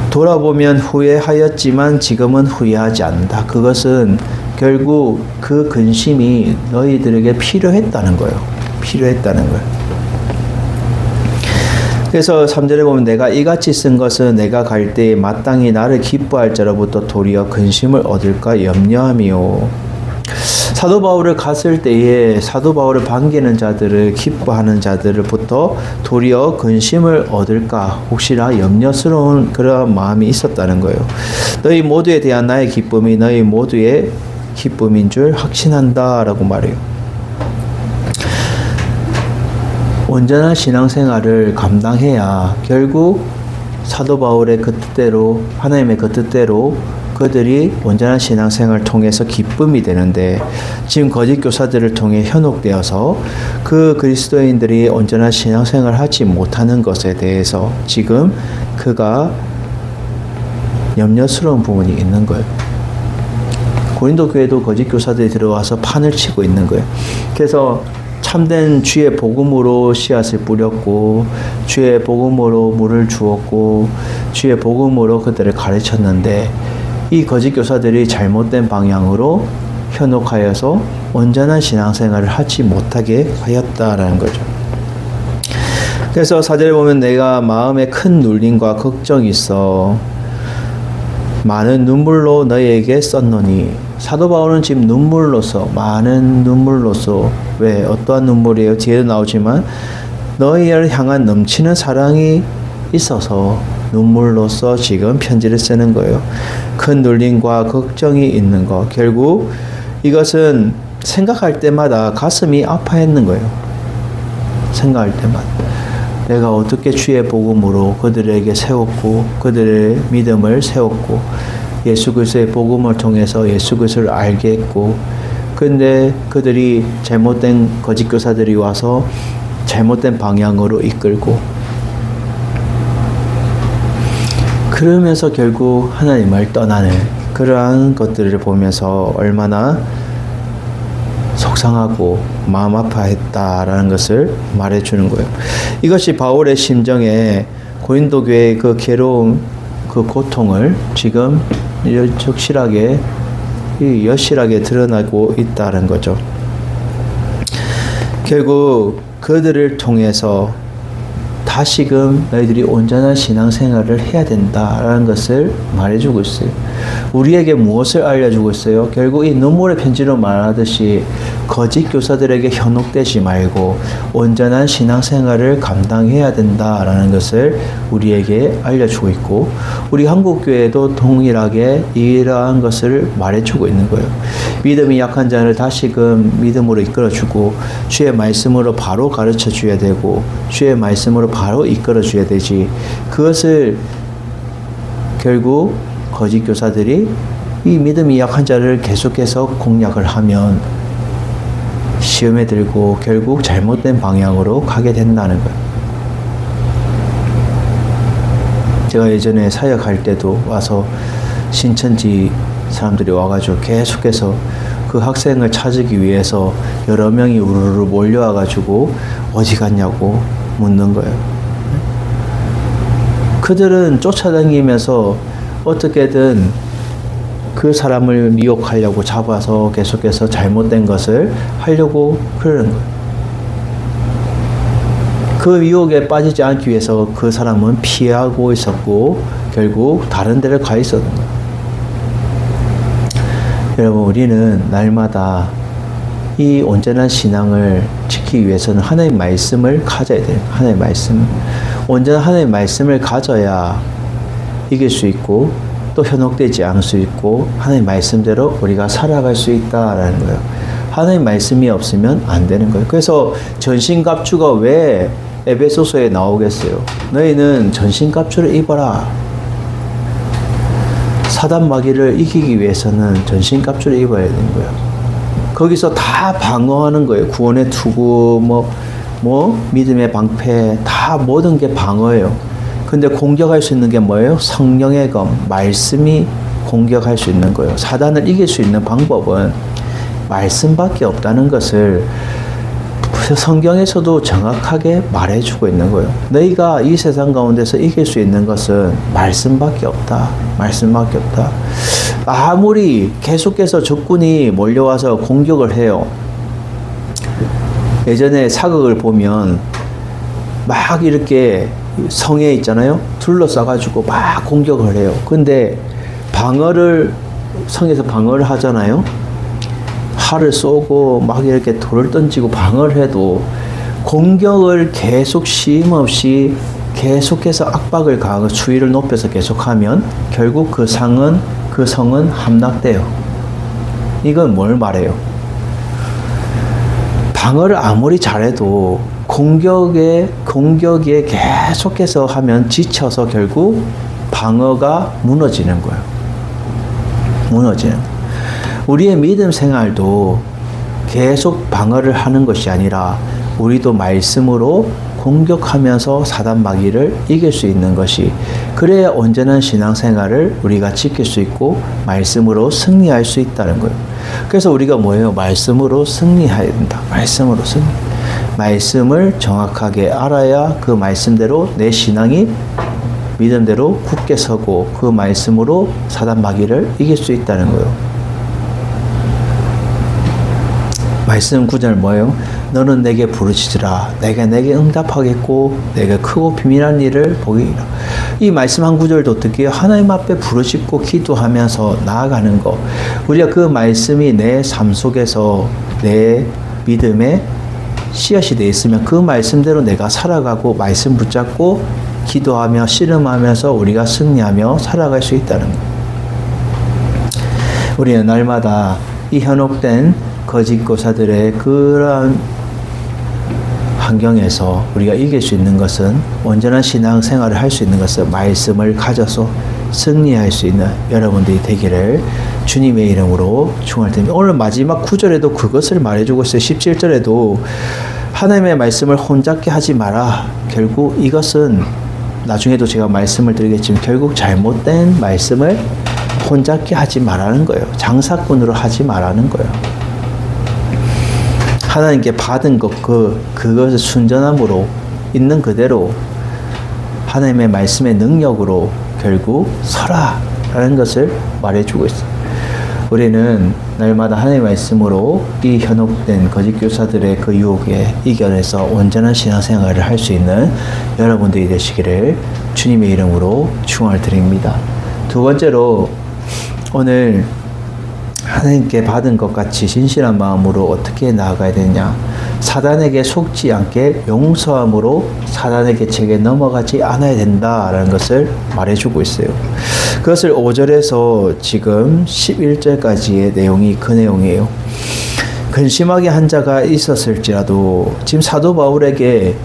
Speaker 1: 돌아보면 후회하였지만 지금은 후회하지 않는다. 그것은 결국 그 근심이 너희들에게 필요했다는 거예요. 필요했다는 거예요. 그래서 3절에 보면 내가 이같이 쓴 것은 내가 갈 때에 마땅히 나를 기뻐할 자로부터 도리어 근심을 얻을까 염려함이요. 사도 바울을 갔을 때에 사도 바울을 반기는 자들을 기뻐하는 자들로부터 도리어 근심을 얻을까 혹시나 염려스러운 그런 마음이 있었다는 거예요. 너희 모두에 대한 나의 기쁨이 너희 모두의 기쁨인 줄 확신한다라고 말해요. 온전한 신앙생활을 감당해야 결국 사도 바울의 그 뜻대로 하나님의 그 뜻대로 그들이 온전한 신앙생활을 통해서 기쁨이 되는데 지금 거짓 교사들을 통해 현혹되어서 그 그리스도인들이 온전한 신앙생활을 하지 못하는 것에 대해서 지금 그가 염려스러운 부분이 있는 거예요. 고린도 교회도 거짓 교사들이 들어와서 판을 치고 있는 거예요. 그래서 참된 주의 복음으로 씨앗을 뿌렸고 주의 복음으로 물을 주었고 주의 복음으로 그들을 가르쳤는데 이 거짓 교사들이 잘못된 방향으로 현혹하여서 온전한 신앙생활을 하지 못하게 하였다라는 거죠. 그래서 4절에 보면 내가 마음에 큰 눌림과 걱정이 있어 많은 눈물로 너희에게 썼노니 사도 바울은 지금 눈물로서 많은 눈물로서 왜 어떠한 눈물이에요? 뒤에도 나오지만 너희를 향한 넘치는 사랑이 있어서 눈물로써 지금 편지를 쓰는 거예요. 큰 눌림과 걱정이 있는 거. 결국 이것은 생각할 때마다 가슴이 아파했는 거예요. 생각할 때마다. 내가 어떻게 주의 복음으로 그들에게 세웠고 그들의 믿음을 세웠고 예수 그리스도의 복음을 통해서 예수 그리스도를 알게 했고 근데 그들이 잘못된 거짓 교사들이 와서 잘못된 방향으로 이끌고 그러면서 결국 하나님을 떠나는 그러한 것들을 보면서 얼마나 속상하고 마음 아파했다라는 것을 말해주는 거예요. 이것이 바울의 심정에 고린도 교회의 그 괴로움, 그 고통을 지금 여실하게 드러나고 있다는 거죠. 결국 그들을 통해서 다시금 너희들이 온전한 신앙생활을 해야 된다라는 것을 말해주고 있어요. 우리에게 무엇을 알려주고 있어요? 결국 이 눈물의 편지로 말하듯이 거짓 교사들에게 현혹되지 말고 온전한 신앙생활을 감당해야 된다라는 것을 우리에게 알려주고 있고, 우리 한국교회도 동일하게 이러한 것을 말해주고 있는 거예요. 믿음이 약한 자를 다시금 믿음으로 이끌어주고, 주의 말씀으로 바로 가르쳐 줘야 되고, 주의 말씀으로 바로 이끌어 줘야 되지. 그것을 결국 거짓 교사들이 이 믿음이 약한 자를 계속해서 공략을 하면 시험에 들고 결국 잘못된 방향으로 가게 된다는 거예요. 제가 예전에 사역할 때도 와서 신천지 사람들이 와가지고 계속해서 그 학생을 찾기 위해서 여러 명이 우르르 몰려와가지고 어디 갔냐고 묻는 거예요. 그들은 쫓아다니면서 어떻게든 그 사람을 미혹하려고 잡아서 계속해서 잘못된 것을 하려고 그러는 거예요. 그 유혹에 빠지지 않기 위해서 그 사람은 피하고 있었고 결국 다른 데를 가 있었던 거예요. 여러분, 우리는 날마다 이 온전한 신앙을 지키기 위해서는 하나님의 말씀을 가져야 돼요. 하나님의 말씀. 온전한 하나님의 말씀을 가져야 이길 수 있고 또 현혹되지 않을 수 있고 하나님의 말씀대로 우리가 살아갈 수 있다라는 거예요. 하나님의 말씀이 없으면 안 되는 거예요. 그래서 전신갑주가 왜 에베소서에 나오겠어요? 너희는 전신갑주를 입어라. 사단 마귀를 이기기 위해서는 전신갑주를 입어야 되는 거예요. 거기서 다 방어하는 거예요. 구원의 투구, 믿음의 방패, 다 모든 게 방어예요. 근데 공격할 수 있는 게 뭐예요? 성령의 검, 말씀이 공격할 수 있는 거예요. 사단을 이길 수 있는 방법은 말씀밖에 없다는 것을 성경에서도 정확하게 말해주고 있는 거예요. 너희가 이 세상 가운데서 이길 수 있는 것은 말씀밖에 없다. 말씀밖에 없다. 아무리 계속해서 적군이 몰려와서 공격을 해요. 예전에 사극을 보면 막 이렇게 성에 있잖아요. 둘러싸가지고 막 공격을 해요. 근데 성에서 방어를 하잖아요. 활을 쏘고 막 이렇게 돌을 던지고 방어를 해도 공격을 계속 쉼 없이 계속해서 압박을 가하고 수위를 높여서 계속하면 결국 그 성은 함락돼요. 이건 뭘 말해요? 방어를 아무리 잘해도 공격에 계속해서 하면 지쳐서 결국 방어가 무너지는 거예요. 무너지는 거예요. 우리의 믿음 생활도 계속 방어를 하는 것이 아니라 우리도 말씀으로 공격하면서 사단 마귀를 이길 수 있는 것이, 그래야 온전한 신앙생활을 우리가 지킬 수 있고 말씀으로 승리할 수 있다는 거예요. 그래서 우리가 뭐예요? 말씀으로 승리해야 된다. 말씀으로 승리. 말씀을 정확하게 알아야 그 말씀대로 내 신앙이 믿음대로 굳게 서고 그 말씀으로 사단 마귀를 이길 수 있다는 거예요. 말씀 구절 뭐예요? 너는 내게 부르짖으라. 내가 내게 응답하겠고 내가 크고 비밀한 일을 보이리라. 이 말씀 한 구절도 어떻게 해요? 하나님 앞에 부르짖고 기도하면서 나아가는 거. 우리가 그 말씀이 내 삶 속에서 내 믿음의 씨앗이 되어 있으면 그 말씀대로 내가 살아가고 말씀 붙잡고 기도하며 씨름하면서 우리가 승리하며 살아갈 수 있다는 거. 우리는 날마다 이 현혹된 거짓 교사들의 그러한 환경에서 우리가 이길 수 있는 것은, 온전한 신앙 생활을 할 수 있는 것은 말씀을 가져서 승리할 수 있는 여러분들이 되기를 주님의 이름으로 축원드립니다. 오늘 마지막 9절에도 그것을 말해주고 있어요. 17절에도 하나님의 말씀을 혼잡게 하지 마라. 결국 이것은 나중에도 제가 말씀을 드리겠지만 결국 잘못된 말씀을 혼잡게 하지 말라는 거예요. 장사꾼으로 하지 말라는 거예요. 하나님께 받은 것, 그것을 순전함으로 있는 그대로 하나님의 말씀의 능력으로 결국 서라라는 것을 말해주고 있어요. 우리는 날마다 하나님의 말씀으로 이 현혹된 거짓 교사들의 그 유혹에 이겨내서 온전한 신앙생활을 할 수 있는 여러분들이 되시기를 주님의 이름으로 축원을 드립니다. 두 번째로 오늘 하나님께 받은 것 같이 진실한 마음으로 어떻게 나아가야 되냐. 사단에게 속지 않게 용서함으로 사단의 계책에 넘어가지 않아야 된다라는 것을 말해주고 있어요. 그것을 5절에서 지금 11절까지의 내용이 그 내용이에요. 근심하게 한 자가 있었을지라도 지금 사도 바울에게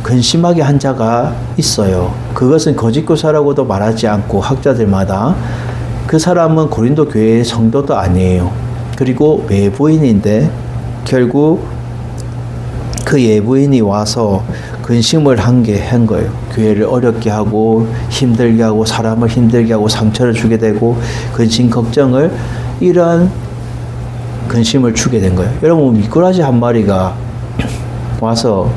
Speaker 1: 근심하게 한 자가 있어요. 그것은 거짓교사라고도 말하지 않고 학자들마다 그 사람은 고린도 교회의 성도도 아니에요. 그리고 외부인인데 결국 그 예부인이 와서 근심을 한 거예요. 교회를 어렵게 하고 힘들게 하고 사람을 힘들게 하고 상처를 주게 되고 근심 걱정을 이런 근심을 주게 된 거예요. 여러분 미꾸라지 한 마리가 와서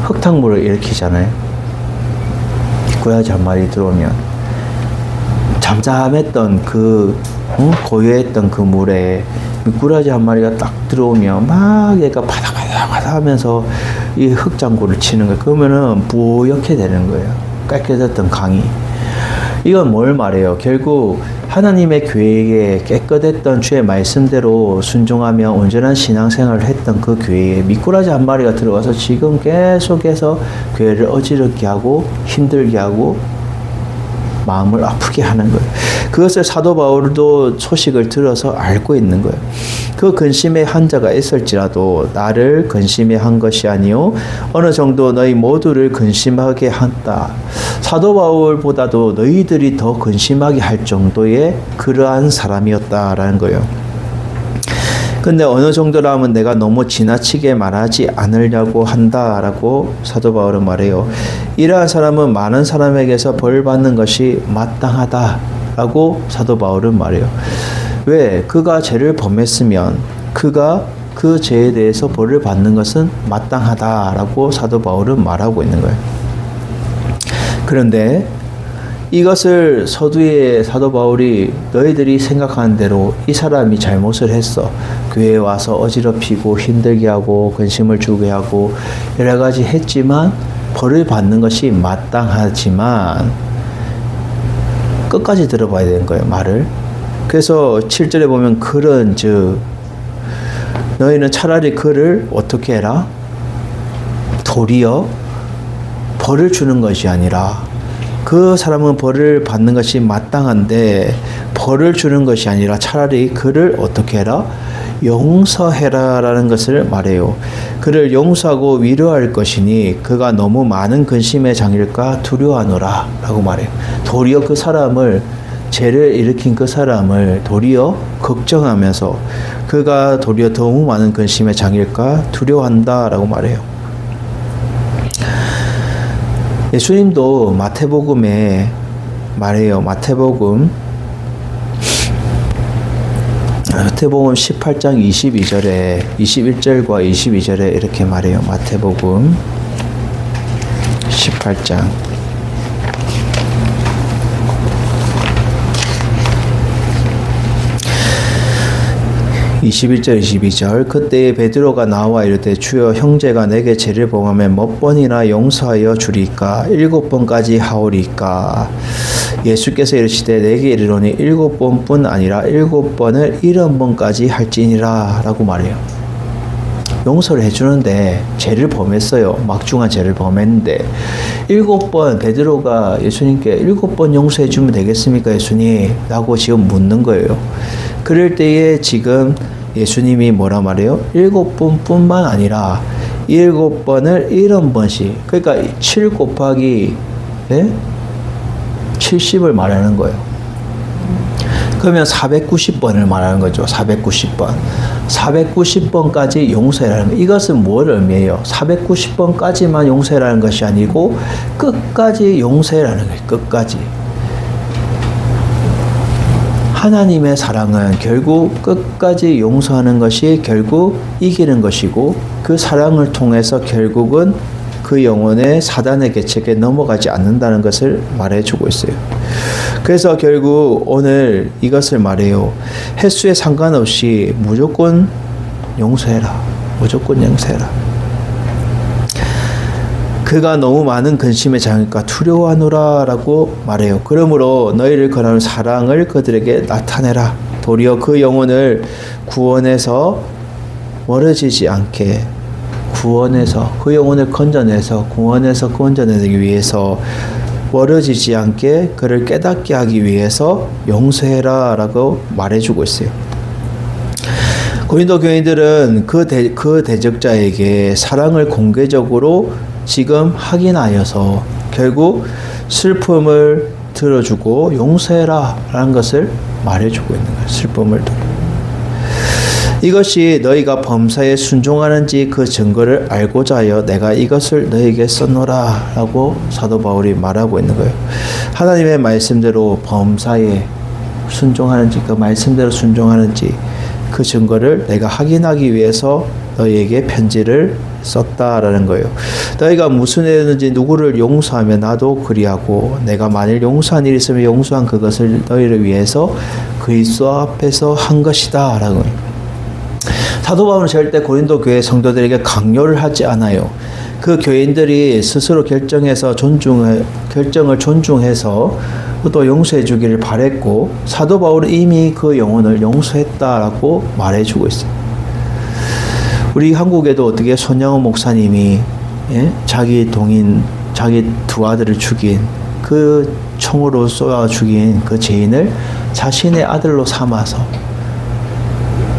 Speaker 1: 흙탕물을 일으키잖아요. 미꾸라지 한 마리 들어오면 잠잠했던 고요했던 그 물에 미꾸라지 한 마리가 딱 들어오면 막 얘가 바닥바닥 하면서 이 흙장구를 치는 거예요. 그러면은 뿌옇게 되는 거예요. 깨끗했던 강이. 이건 뭘 말해요? 결국 하나님의 교회에 깨끗했던 주의 말씀대로 순종하며 온전한 신앙생활을 했던 그 교회에 미꾸라지 한 마리가 들어가서 지금 계속해서 교회를 어지럽게 하고 힘들게 하고 마음을 아프게 하는 거예요. 그것을 사도 바울도 소식을 들어서 알고 있는 거예요. 그 근심의 한 자가 있을지라도 나를 근심해 한 것이 아니요 어느 정도 너희 모두를 근심하게 한다. 사도 바울보다도 너희들이 더 근심하게 할 정도의 그러한 사람이었다라는 거예요. 근데 어느 정도라면 내가 너무 지나치게 말하지 않으려고 한다라고 사도 바울은 말해요. 이러한 사람은 많은 사람에게서 벌 받는 것이 마땅하다라고 사도 바울은 말해요. 왜? 그가 죄를 범했으면 그가 그 죄에 대해서 벌을 받는 것은 마땅하다라고 사도 바울은 말하고 있는 거예요. 그런데 이것을 서두에 사도 바울이 너희들이 생각하는 대로 이 사람이 잘못을 했어. 교회에 와서 어지럽히고 힘들게 하고 근심을 주게 하고 여러 가지 했지만 벌을 받는 것이 마땅하지만 끝까지 들어봐야 되는 거예요. 말을. 그래서 7절에 보면 그런즉 너희는 차라리 그를 어떻게 해라? 도리어 벌을 주는 것이 아니라 그 사람은 벌을 받는 것이 마땅한데 벌을 주는 것이 아니라 차라리 그를 어떻게 해라? 용서해라 라는 것을 말해요. 그를 용서하고 위로할 것이니 그가 너무 많은 근심의 장일까 두려워하노라 라고 말해요. 도리어 그 사람을 죄를 일으킨 그 사람을 도리어 걱정하면서 그가 도리어 너무 많은 근심의 장일까 두려워한다 라고 말해요. 예수님도 마태복음에 말해요. 마태복음 18장 22절에 21절과 22절에 이렇게 말해요. 마태복음 18장 21절 22절 그때에 베드로가 나와 이르되 주여 형제가 내게 죄를 범하면 몇 번이나 용서하여 주리까 7번까지 하오리까 예수께서 이르시되 내게 이르노니 7번뿐 아니라 7번을 70번까지 할지니라 라고 말해요. 용서를 해주는데 죄를 범했어요. 막중한 죄를 범했는데 7번 베드로가 예수님께 7번 용서해 주면 되겠습니까 예수님? 라고 지금 묻는 거예요. 그럴 때에 지금 예수님이 뭐라 말해요? 7번뿐만 아니라 7번을 70번씩 그러니까 7 곱하기 70을 말하는 거예요. 그러면 490번을 말하는 거죠. 490번. 490번까지 용서해라는 거. 이것은 뭘 의미해요? 490번까지만 용서해라는 것이 아니고 끝까지 용서해라는 거예요. 끝까지. 하나님의 사랑은 결국 끝까지 용서하는 것이 결국 이기는 것이고 그 사랑을 통해서 결국은 그 영혼의 사단의 계책에 넘어가지 않는다는 것을 말해주고 있어요. 그래서 결국 오늘 이것을 말해요. 횟수에 상관없이 무조건 용서해라. 무조건 용서해라. 그가 너무 많은 근심에 장니까 두려워하노라 라고 말해요. 그러므로 너희를 권하는 사랑을 그들에게 나타내라. 도리어 그 영혼을 구원해서 멀어지지 않게 구원해서 그 영혼을 건져내서 구원해서 건져내기 위해서 멀어지지 않게 그를 깨닫게 하기 위해서 용서해라 라고 말해주고 있어요. 고린도 교인들은 그 대적자에게 사랑을 공개적으로 지금 확인하여서 결국 슬픔을 들어주고 용서해라 라는 것을 말해주고 있는 거예요. 슬픔을 들어. 이것이 너희가 범사에 순종하는지 그 증거를 알고자 하여 내가 이것을 너희에게 썼노라 라고 사도 바울이 말하고 있는 거예요. 하나님의 말씀대로 범사에 순종하는지 그 말씀대로 순종하는지 그 증거를 내가 확인하기 위해서 너희에게 편지를 썼다라는 거예요. 너희가 무슨 일이든지 누구를 용서하면 나도 그리하고 내가 만일 용서한 일이 있으면 용서한 그것을 너희를 위해서 그리스도 앞에서 한 것이다 라고. 사도 바울은 절대 고린도 교회 성도들에게 강요를 하지 않아요. 그 교인들이 스스로 결정을 존중해서 또 용서해 주기를 바랬고 사도 바울은 이미 그 영혼을 용서했다라고 말해주고 있어요. 우리 한국에도 어떻게 손양호 목사님이 자기 두 아들을 죽인 그 총으로 쏘아 죽인 그 죄인을 자신의 아들로 삼아서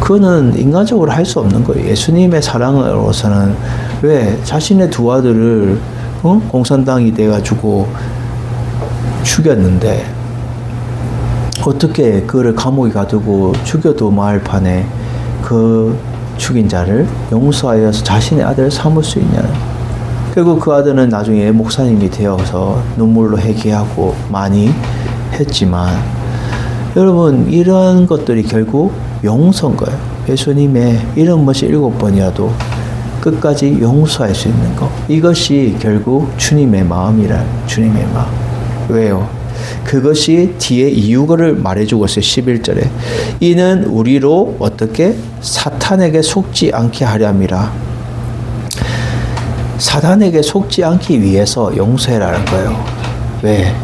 Speaker 1: 그거는 인간적으로 할 수 없는 거예요. 예수님의 사랑으로서는 왜 자신의 두 아들을 공산당이 돼가지고 죽였는데 어떻게 그를 감옥에 가두고 죽여도 마을판에 그 죽인 자를 용서하여서 자신의 아들을 삼을 수 있냐는. 결국 그 아들은 나중에 목사님이 되어서 눈물로 회개하고 많이 했지만 여러분 이런 것들이 결국 용서인 거예요. 예수님의 이런 것이 7번이라도 끝까지 용서할 수 있는 것. 이것이 결국 주님의 마음이라. 주님의 마음. 왜요? 그것이 뒤에 이유를 말해주고 있어요. 11절에. 이는 우리로 어떻게 사탄에게 속지 않게 하려 함이라. 사탄에게 속지 않기 위해서 용서해라는 거예요. 왜?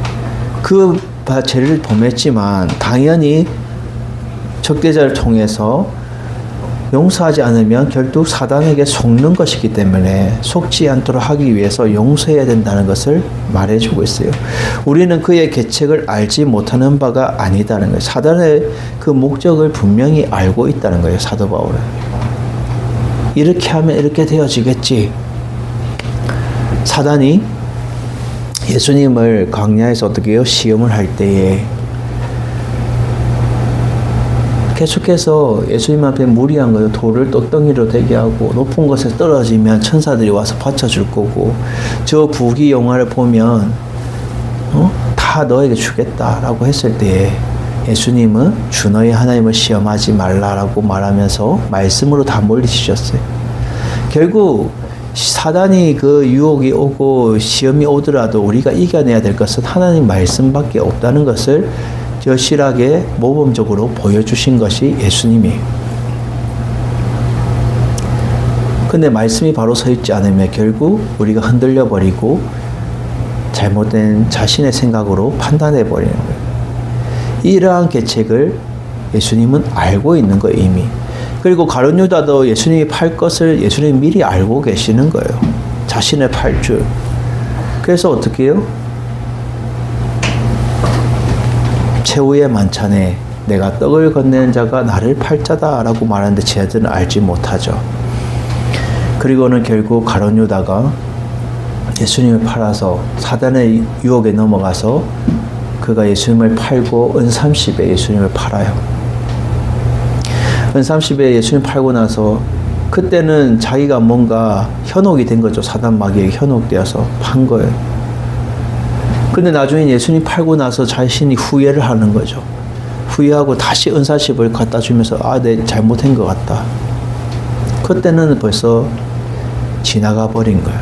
Speaker 1: 그 죄를 범했지만 당연히 적대자를 통해서 용서하지 않으면 결국 사단에게 속는 것이기 때문에 속지 않도록 하기 위해서 용서해야 된다는 것을 말해주고 있어요. 우리는 그의 계책을 알지 못하는 바가 아니다는 거예요. 사단의 그 목적을 분명히 알고 있다는 거예요. 사도 바울은. 이렇게 하면 이렇게 되어지겠지. 사단이 예수님을 광야에서 어떻게 해요? 시험을 할 때에 계속해서 예수님 앞에 무리한 거예요. 돌을 돛덩이로 되게 하고 높은 곳에 떨어지면 천사들이 와서 받쳐줄 거고 저 부귀 영화를 보면 다 너에게 주겠다라고 했을 때 예수님은 주 너희 하나님을 시험하지 말라라고 말하면서 말씀으로 다 물리치셨어요. 결국 사단이 그 유혹이 오고 시험이 오더라도 우리가 이겨내야 될 것은 하나님 말씀밖에 없다는 것을 여실하게 모범적으로 보여주신 것이 예수님이에요. 근데 말씀이 바로 서 있지 않으면 결국 우리가 흔들려 버리고 잘못된 자신의 생각으로 판단해 버리는 거예요. 이러한 계책을 예수님은 알고 있는 거예요, 이미. 그리고 가룟 유다도 예수님이 팔 것을 예수님이 미리 알고 계시는 거예요. 자신의 팔 줄. 그래서 어떻게 해요? 최후의 만찬에 내가 떡을 건네는 자가 나를 팔자다 라고 말하는데 쟤들은 알지 못하죠. 그리고는 결국 가룟 유다가 예수님을 팔아서 사단의 유혹에 넘어가서 그가 예수님을 팔고 은 30에 예수님을 팔아요. 은 30에 예수님 팔고 나서 그때는 자기가 뭔가 현혹이 된 거죠. 사단 마귀에게 현혹되어서 판 거예요. 근데 나중에 예수님 팔고 나서 자신이 후회를 하는 거죠. 후회하고 다시 은 40을 갖다 주면서 내 잘못한 것 같다. 그때는 벌써 지나가 버린 거예요.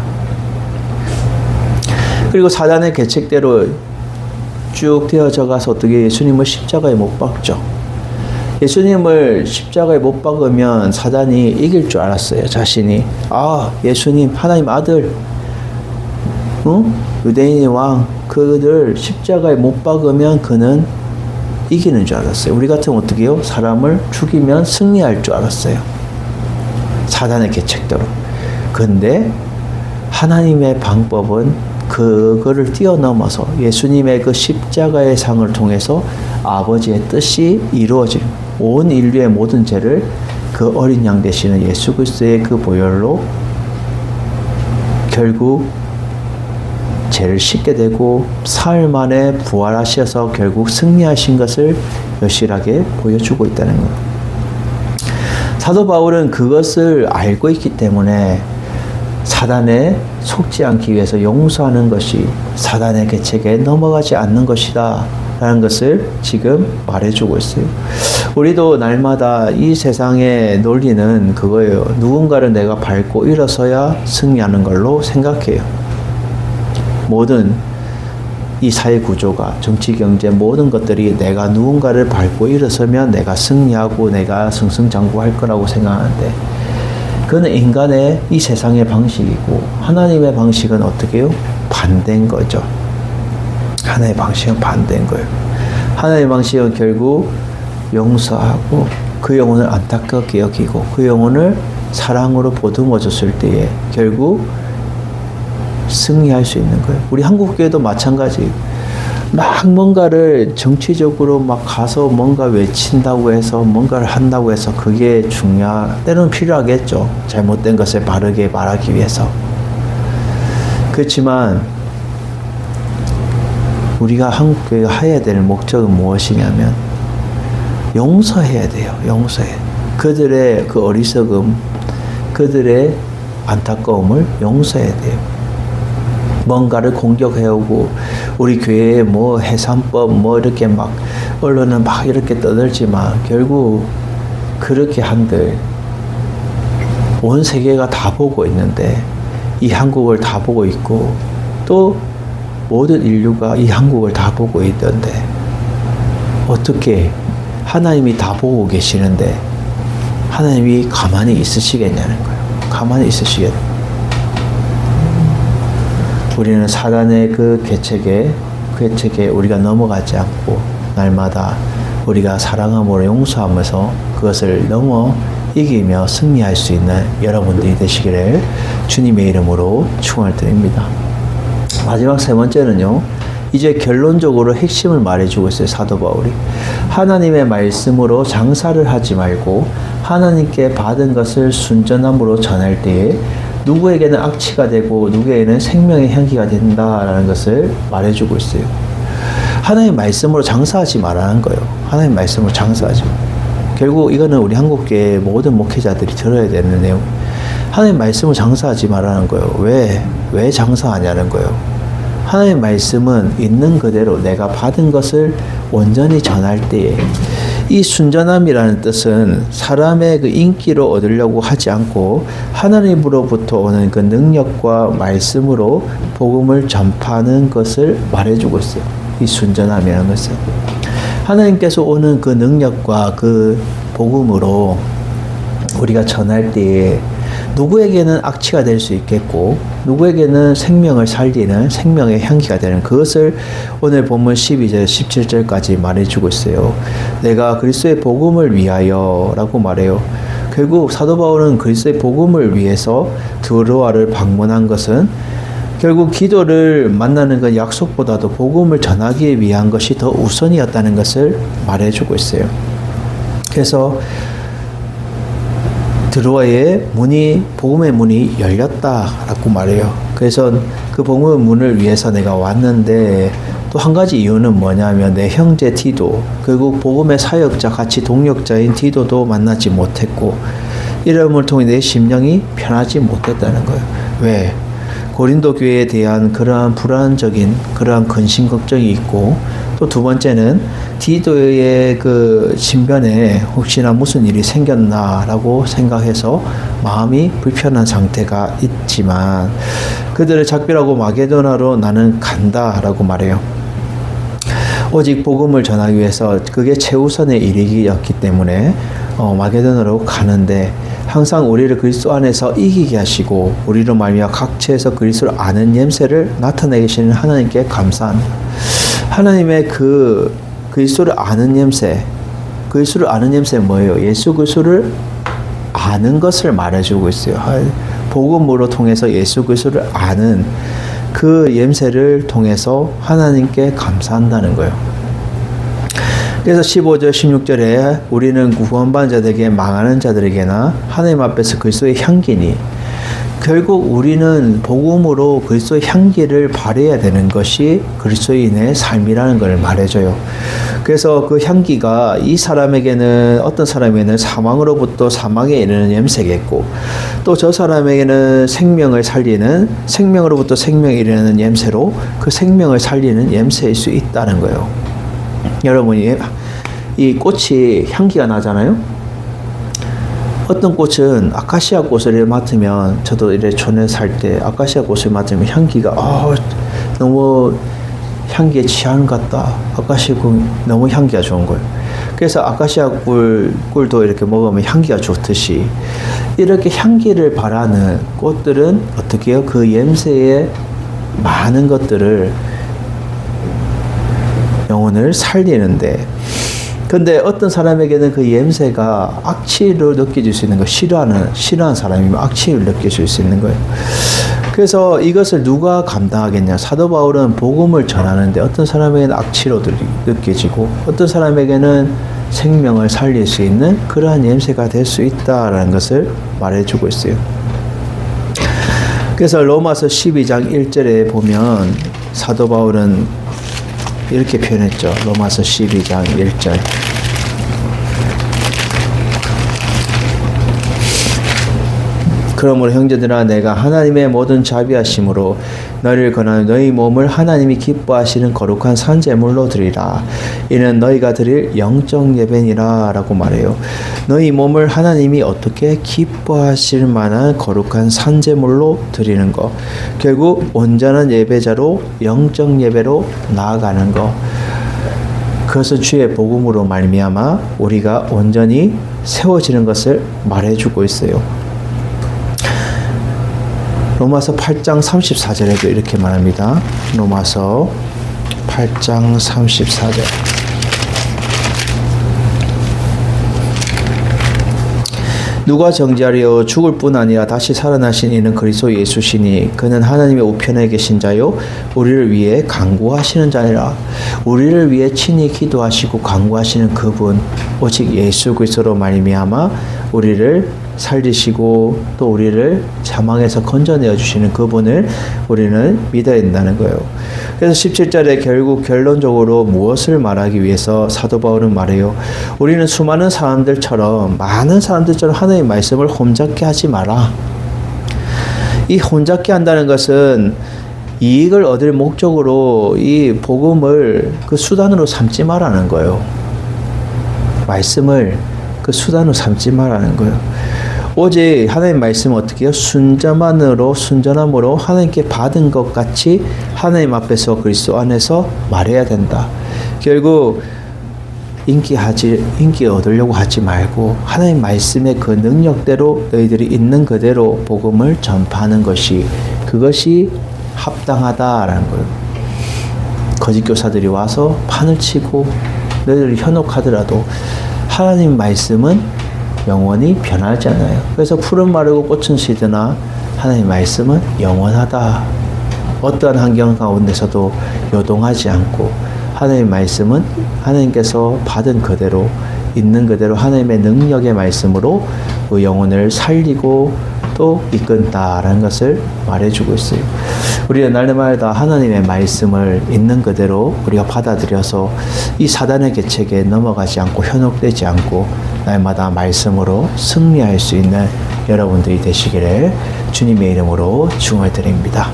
Speaker 1: 그리고 사단의 계책대로 쭉 되어져 가서 어떻게 예수님을 십자가에 못 박죠. 예수님을 십자가에 못 박으면 사단이 이길 줄 알았어요. 자신이. 예수님 하나님 아들, 유대인의 왕, 그들 십자가에 못 박으면 그는 이기는 줄 알았어요. 우리 같으면 어떻게 해요? 사람을 죽이면 승리할 줄 알았어요. 사단의 계책대로. 근데 하나님의 방법은 그거를 뛰어넘어서 예수님의 그 십자가의 상을 통해서 아버지의 뜻이 이루어진 온 인류의 모든 죄를 그 어린 양 되시는 예수 그리스도의 그 보혈로 결국 죄를 씻게 되고 사흘 만에 부활하셔서 결국 승리하신 것을 여실하게 보여주고 있다는 거예요. 사도 바울은 그것을 알고 있기 때문에 사단에 속지 않기 위해서 용서하는 것이 사단의 계책에 넘어가지 않는 것이다 라는 것을 지금 말해주고 있어요. 우리도 날마다 이 세상의 논리는 그거예요. 누군가를 내가 밟고 일어서야 승리하는 걸로 생각해요. 모든 이 사회 구조가 정치, 경제 모든 것들이 내가 누군가를 밟고 일어서면 내가 승리하고 내가 승승장구할 거라고 생각하는데 그건 인간의 이 세상의 방식이고 하나님의 방식은 어떻게 해요? 반대인 거죠. 하나님의 방식은 반대인 거예요. 하나님의 방식은 결국 용서하고 그 영혼을 안타깝게 여기고 그 영혼을 사랑으로 보듬어 줬을 때에 결국 승리할 수 있는 거예요. 우리 한국교회도 마찬가지. 막 뭔가를 정치적으로 막 가서 뭔가 외친다고 해서 뭔가를 한다고 해서 그게 때로는 필요하겠죠. 잘못된 것을 바르게 말하기 위해서. 그렇지만 우리가 한국교회가 해야 될 목적은 무엇이냐면 용서해야 돼요. 용서해. 그들의 그 어리석음, 그들의 안타까움을 용서해야 돼요. 뭔가를 공격해오고 우리 교회에 뭐 해산법 뭐 이렇게 막 언론은 막 이렇게 떠들지만 결국 그렇게 한들 온 세계가 다 보고 있는데 이 한국을 다 보고 있고 또 모든 인류가 이 한국을 다 보고 있던데 어떻게 하나님이 다 보고 계시는데 하나님이 가만히 있으시겠냐는 거예요. 가만히 있으시겠냐는 우리는 사단의 그 계책에 우리가 넘어가지 않고 날마다 우리가 사랑함으로 용서하면서 그것을 넘어 이기며 승리할 수 있는 여러분들이 되시기를 주님의 이름으로 축원드립니다. 마지막 세 번째는요. 이제 결론적으로 핵심을 말해주고 있어요. 사도 바울이. 하나님의 말씀으로 장사를 하지 말고 하나님께 받은 것을 순전함으로 전할 때에 누구에게는 악취가 되고 누구에게는 생명의 향기가 된다라는 것을 말해주고 있어요. 하나님의 말씀으로 장사하지 말라는 거예요. 하나님의 말씀으로 장사하지 마. 결국 이거는 우리 한국교회 모든 목회자들이 들어야 되는 내용. 하나님의 말씀으로 장사하지 말라는 거예요. 왜 장사하냐는 거예요. 하나님의 말씀은 있는 그대로 내가 받은 것을 온전히 전할 때에 이 순전함이라는 뜻은 사람의 그 인기로 얻으려고 하지 않고 하나님으로부터 오는 그 능력과 말씀으로 복음을 전파하는 것을 말해주고 있어요. 이 순전함이라는 것은 하나님께서 오는 그 능력과 그 복음으로 우리가 전할 때에 누구에게는 악취가 될 수 있겠고 누구에게는 생명을 살리는 생명의 향기가 되는 그것을 오늘 본문 12절 17절까지 말해주고 있어요. 내가 그리스도의 복음을 위하여 라고 말해요. 결국 사도 바울은 그리스도의 복음을 위해서 드로아를 방문한 것은 결국 기도를 만나는 그 약속보다도 복음을 전하기 위한 것이 더 우선이었다는 것을 말해주고 있어요. 그래서 드로아의 문이 복음의 문이 열렸다라고 말해요. 그래서 그 복음의 문을 위해서 내가 왔는데 또 한 가지 이유는 뭐냐면 내 형제 디도 결국 복음의 사역자 같이 동력자인 디도도 만나지 못했고 이름을 통해 내 심령이 편하지 못했다는 거예요. 왜? 고린도 교회에 대한 그러한 불안적인 그러한 근심 걱정이 있고, 또 두 번째는 디도의 그 신변에 혹시나 무슨 일이 생겼나라고 생각해서 마음이 불편한 상태가 있지만, 그들을 작별하고 마게도나로 나는 간다라고 말해요. 오직 복음을 전하기 위해서 그게 최우선의 일이었기 때문에 마게도나로 가는데, 항상 우리를 그리스도 안에서 이기게 하시고 우리로 말미암아 각처에서 그리스도를 아는 냄새를 나타내게 하시는 하나님께 감사합니다. 하나님의 그 그리스도를 아는 냄새, 그리스도를 아는 냄새는 뭐예요? 예수 그리스도를 아는 것을 말해주고 있어요. 복음으로 통해서 예수 그리스도를 아는 그 냄새를 통해서 하나님께 감사한다는 거예요. 그래서 15절 16절에 우리는 구원받은 자들에게 망하는 자들에게나 하나님 앞에서 그리스도의 향기니, 결국 우리는 복음으로 그리스도의 향기를 발해야 되는 것이 그리스도인의 삶이라는 걸 말해줘요. 그래서 그 향기가 이 사람에게는, 어떤 사람에게는 사망으로부터 사망에 이르는 냄새겠고, 또 저 사람에게는 생명을 살리는, 생명으로부터 생명에 이르는 냄새로 그 생명을 살리는 냄새일 수 있다는 거예요. 여러분이 이 꽃이 향기가 나잖아요. 어떤 꽃은 아카시아 꽃을 맡으면, 저도 이래 촌에 살 때 아카시아 꽃을 맡으면 향기가 너무 향기에 취하는 것 같다. 아카시아 꽃 너무 향기가 좋은 거예요. 그래서 아카시아 꿀도 이렇게 먹으면 향기가 좋듯이, 이렇게 향기를 바라는 꽃들은 어떻게 해요? 그 냄새에 많은 것들을, 영혼을 살리는데, 근데 어떤 사람에게는 그 냄새가 악취를 느껴질 수 있는 거, 싫어하는 사람이면 악취를 느낄 수 있는 거예요. 그래서 이것을 누가 감당하겠냐? 사도 바울은 복음을 전하는데 어떤 사람에게는 악취로 느껴지고, 어떤 사람에게는 생명을 살릴 수 있는 그러한 냄새가 될 수 있다라는 것을 말해주고 있어요. 그래서 로마서 12장 1절에 보면 사도 바울은 이렇게 표현했죠. 로마서 12장 1절. 그러므로 형제들아, 내가 하나님의 모든 자비하심으로 너희를 권하는 너희 몸을 하나님이 기뻐하시는 거룩한 산제물로 드리라. 이는 너희가 드릴 영적 예배니라 라고 말해요. 너희 몸을 하나님이 어떻게 기뻐하실 만한 거룩한 산제물로 드리는 것, 결국 온전한 예배자로 영적 예배로 나아가는 것, 그것은 주의 복음으로 말미암아 우리가 온전히 세워지는 것을 말해주고 있어요. 로마서 8장 34절에도 이렇게 말합니다. 로마서 8장 34절. 누가 정죄하리요? 죽을 뿐 아니라 다시 살아나신 이는 그리스도 예수시니 그는 하나님의 우편에 계신 자요 우리를 위해 간구하시는 자니라. 우리를 위해 친히 기도하시고 간구하시는 그분, 오직 예수 그리스도로 말미암아 우리를 살리시고 또 우리를 사망에서 건져내어 주시는 그분을 우리는 믿어야 된다는 거예요. 그래서 17절에 결국 결론적으로 무엇을 말하기 위해서 사도 바울은 말해요. 우리는 많은 사람들처럼 하나님의 말씀을 혼잡게 하지 마라. 이 혼잡게 한다는 것은 이익을 얻을 목적으로 이 복음을 그 수단으로 삼지 말라는 거예요. 말씀을 그 수단으로 삼지 말라는 거예요. 오직 하나님의 말씀은 어떻게 해요? 순전함으로 하나님께 받은 것 같이 하나님 앞에서 그리스도 안에서 말해야 된다. 결국 인기 얻으려고 하지 말고 하나님 말씀의 그 능력대로 너희들이 있는 그대로 복음을 전파하는 것이, 그것이 합당하다라는 거예요. 거짓 교사들이 와서 판을 치고 너희들을 현혹하더라도 하나님 말씀은 영원히 변하지 않아요. 그래서 풀은 마르고 꽃은 시드나 하나님의 말씀은 영원하다. 어떠한 환경 가운데서도 요동하지 않고 하나님의 말씀은 하나님께서 받은 그대로 있는 그대로 하나님의 능력의 말씀으로 그 영혼을 살리고 또 이끈다라는 것을 말해주고 있어요. 우리는 날마다 하나님의 말씀을 있는 그대로 우리가 받아들여서 이 사단의 계책에 넘어가지 않고 현혹되지 않고 날마다 말씀으로 승리할 수 있는 여러분들이 되시기를 주님의 이름으로 중얼드립니다.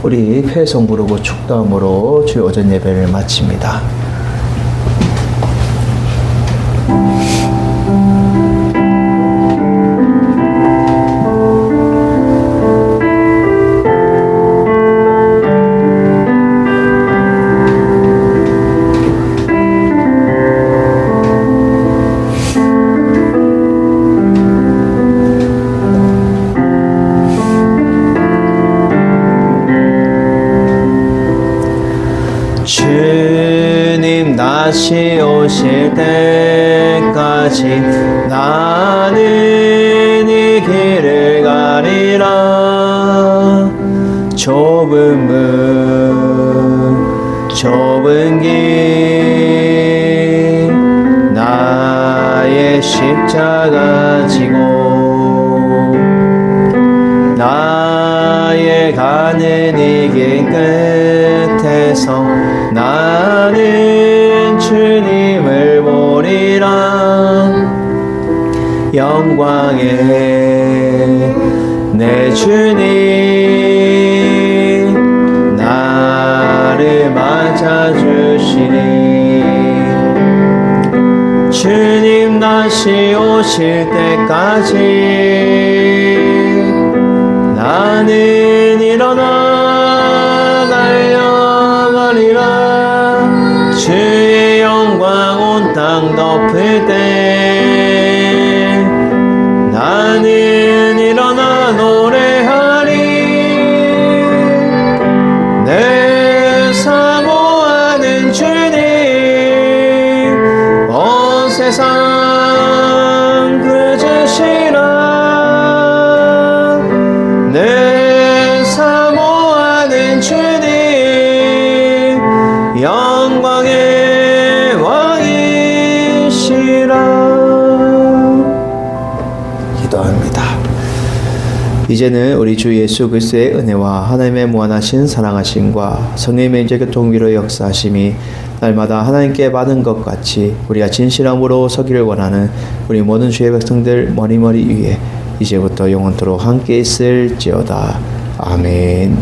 Speaker 1: 우리 회송 부르고 축도함으로 주의 오전 예배를 마칩니다. 주님 다시 오실 때까지 나는 이 길을 가리라. 좁은 문 좁은 길 나의 십자가 지고 나의 가는 이 길 끝에서 나는 주님을 보리라. 영광의 내 주님 나를 맞아주시니 주님 다시 오실 때까지 나는 일어나 달려가리라. 주의 영광 온 땅 덮을 때 나는 일어나 노래하리. 내 사모하는 주님 온 세상 그주시라. 내 사모하는 주님 영광의 왕이시라. 기도합니다. 이제는 우리 주 예수 그리스도의 은혜와 하나님의 무한하신 사랑하심과 성령의 인재 교통위로 역사하심이 날마다 하나님께 받은 것 같이 우리가 진실함으로 서기를 원하는 우리 모든 주의 백성들 머리머리 위에 이제부터 영원토록 함께 있을지어다. 아멘.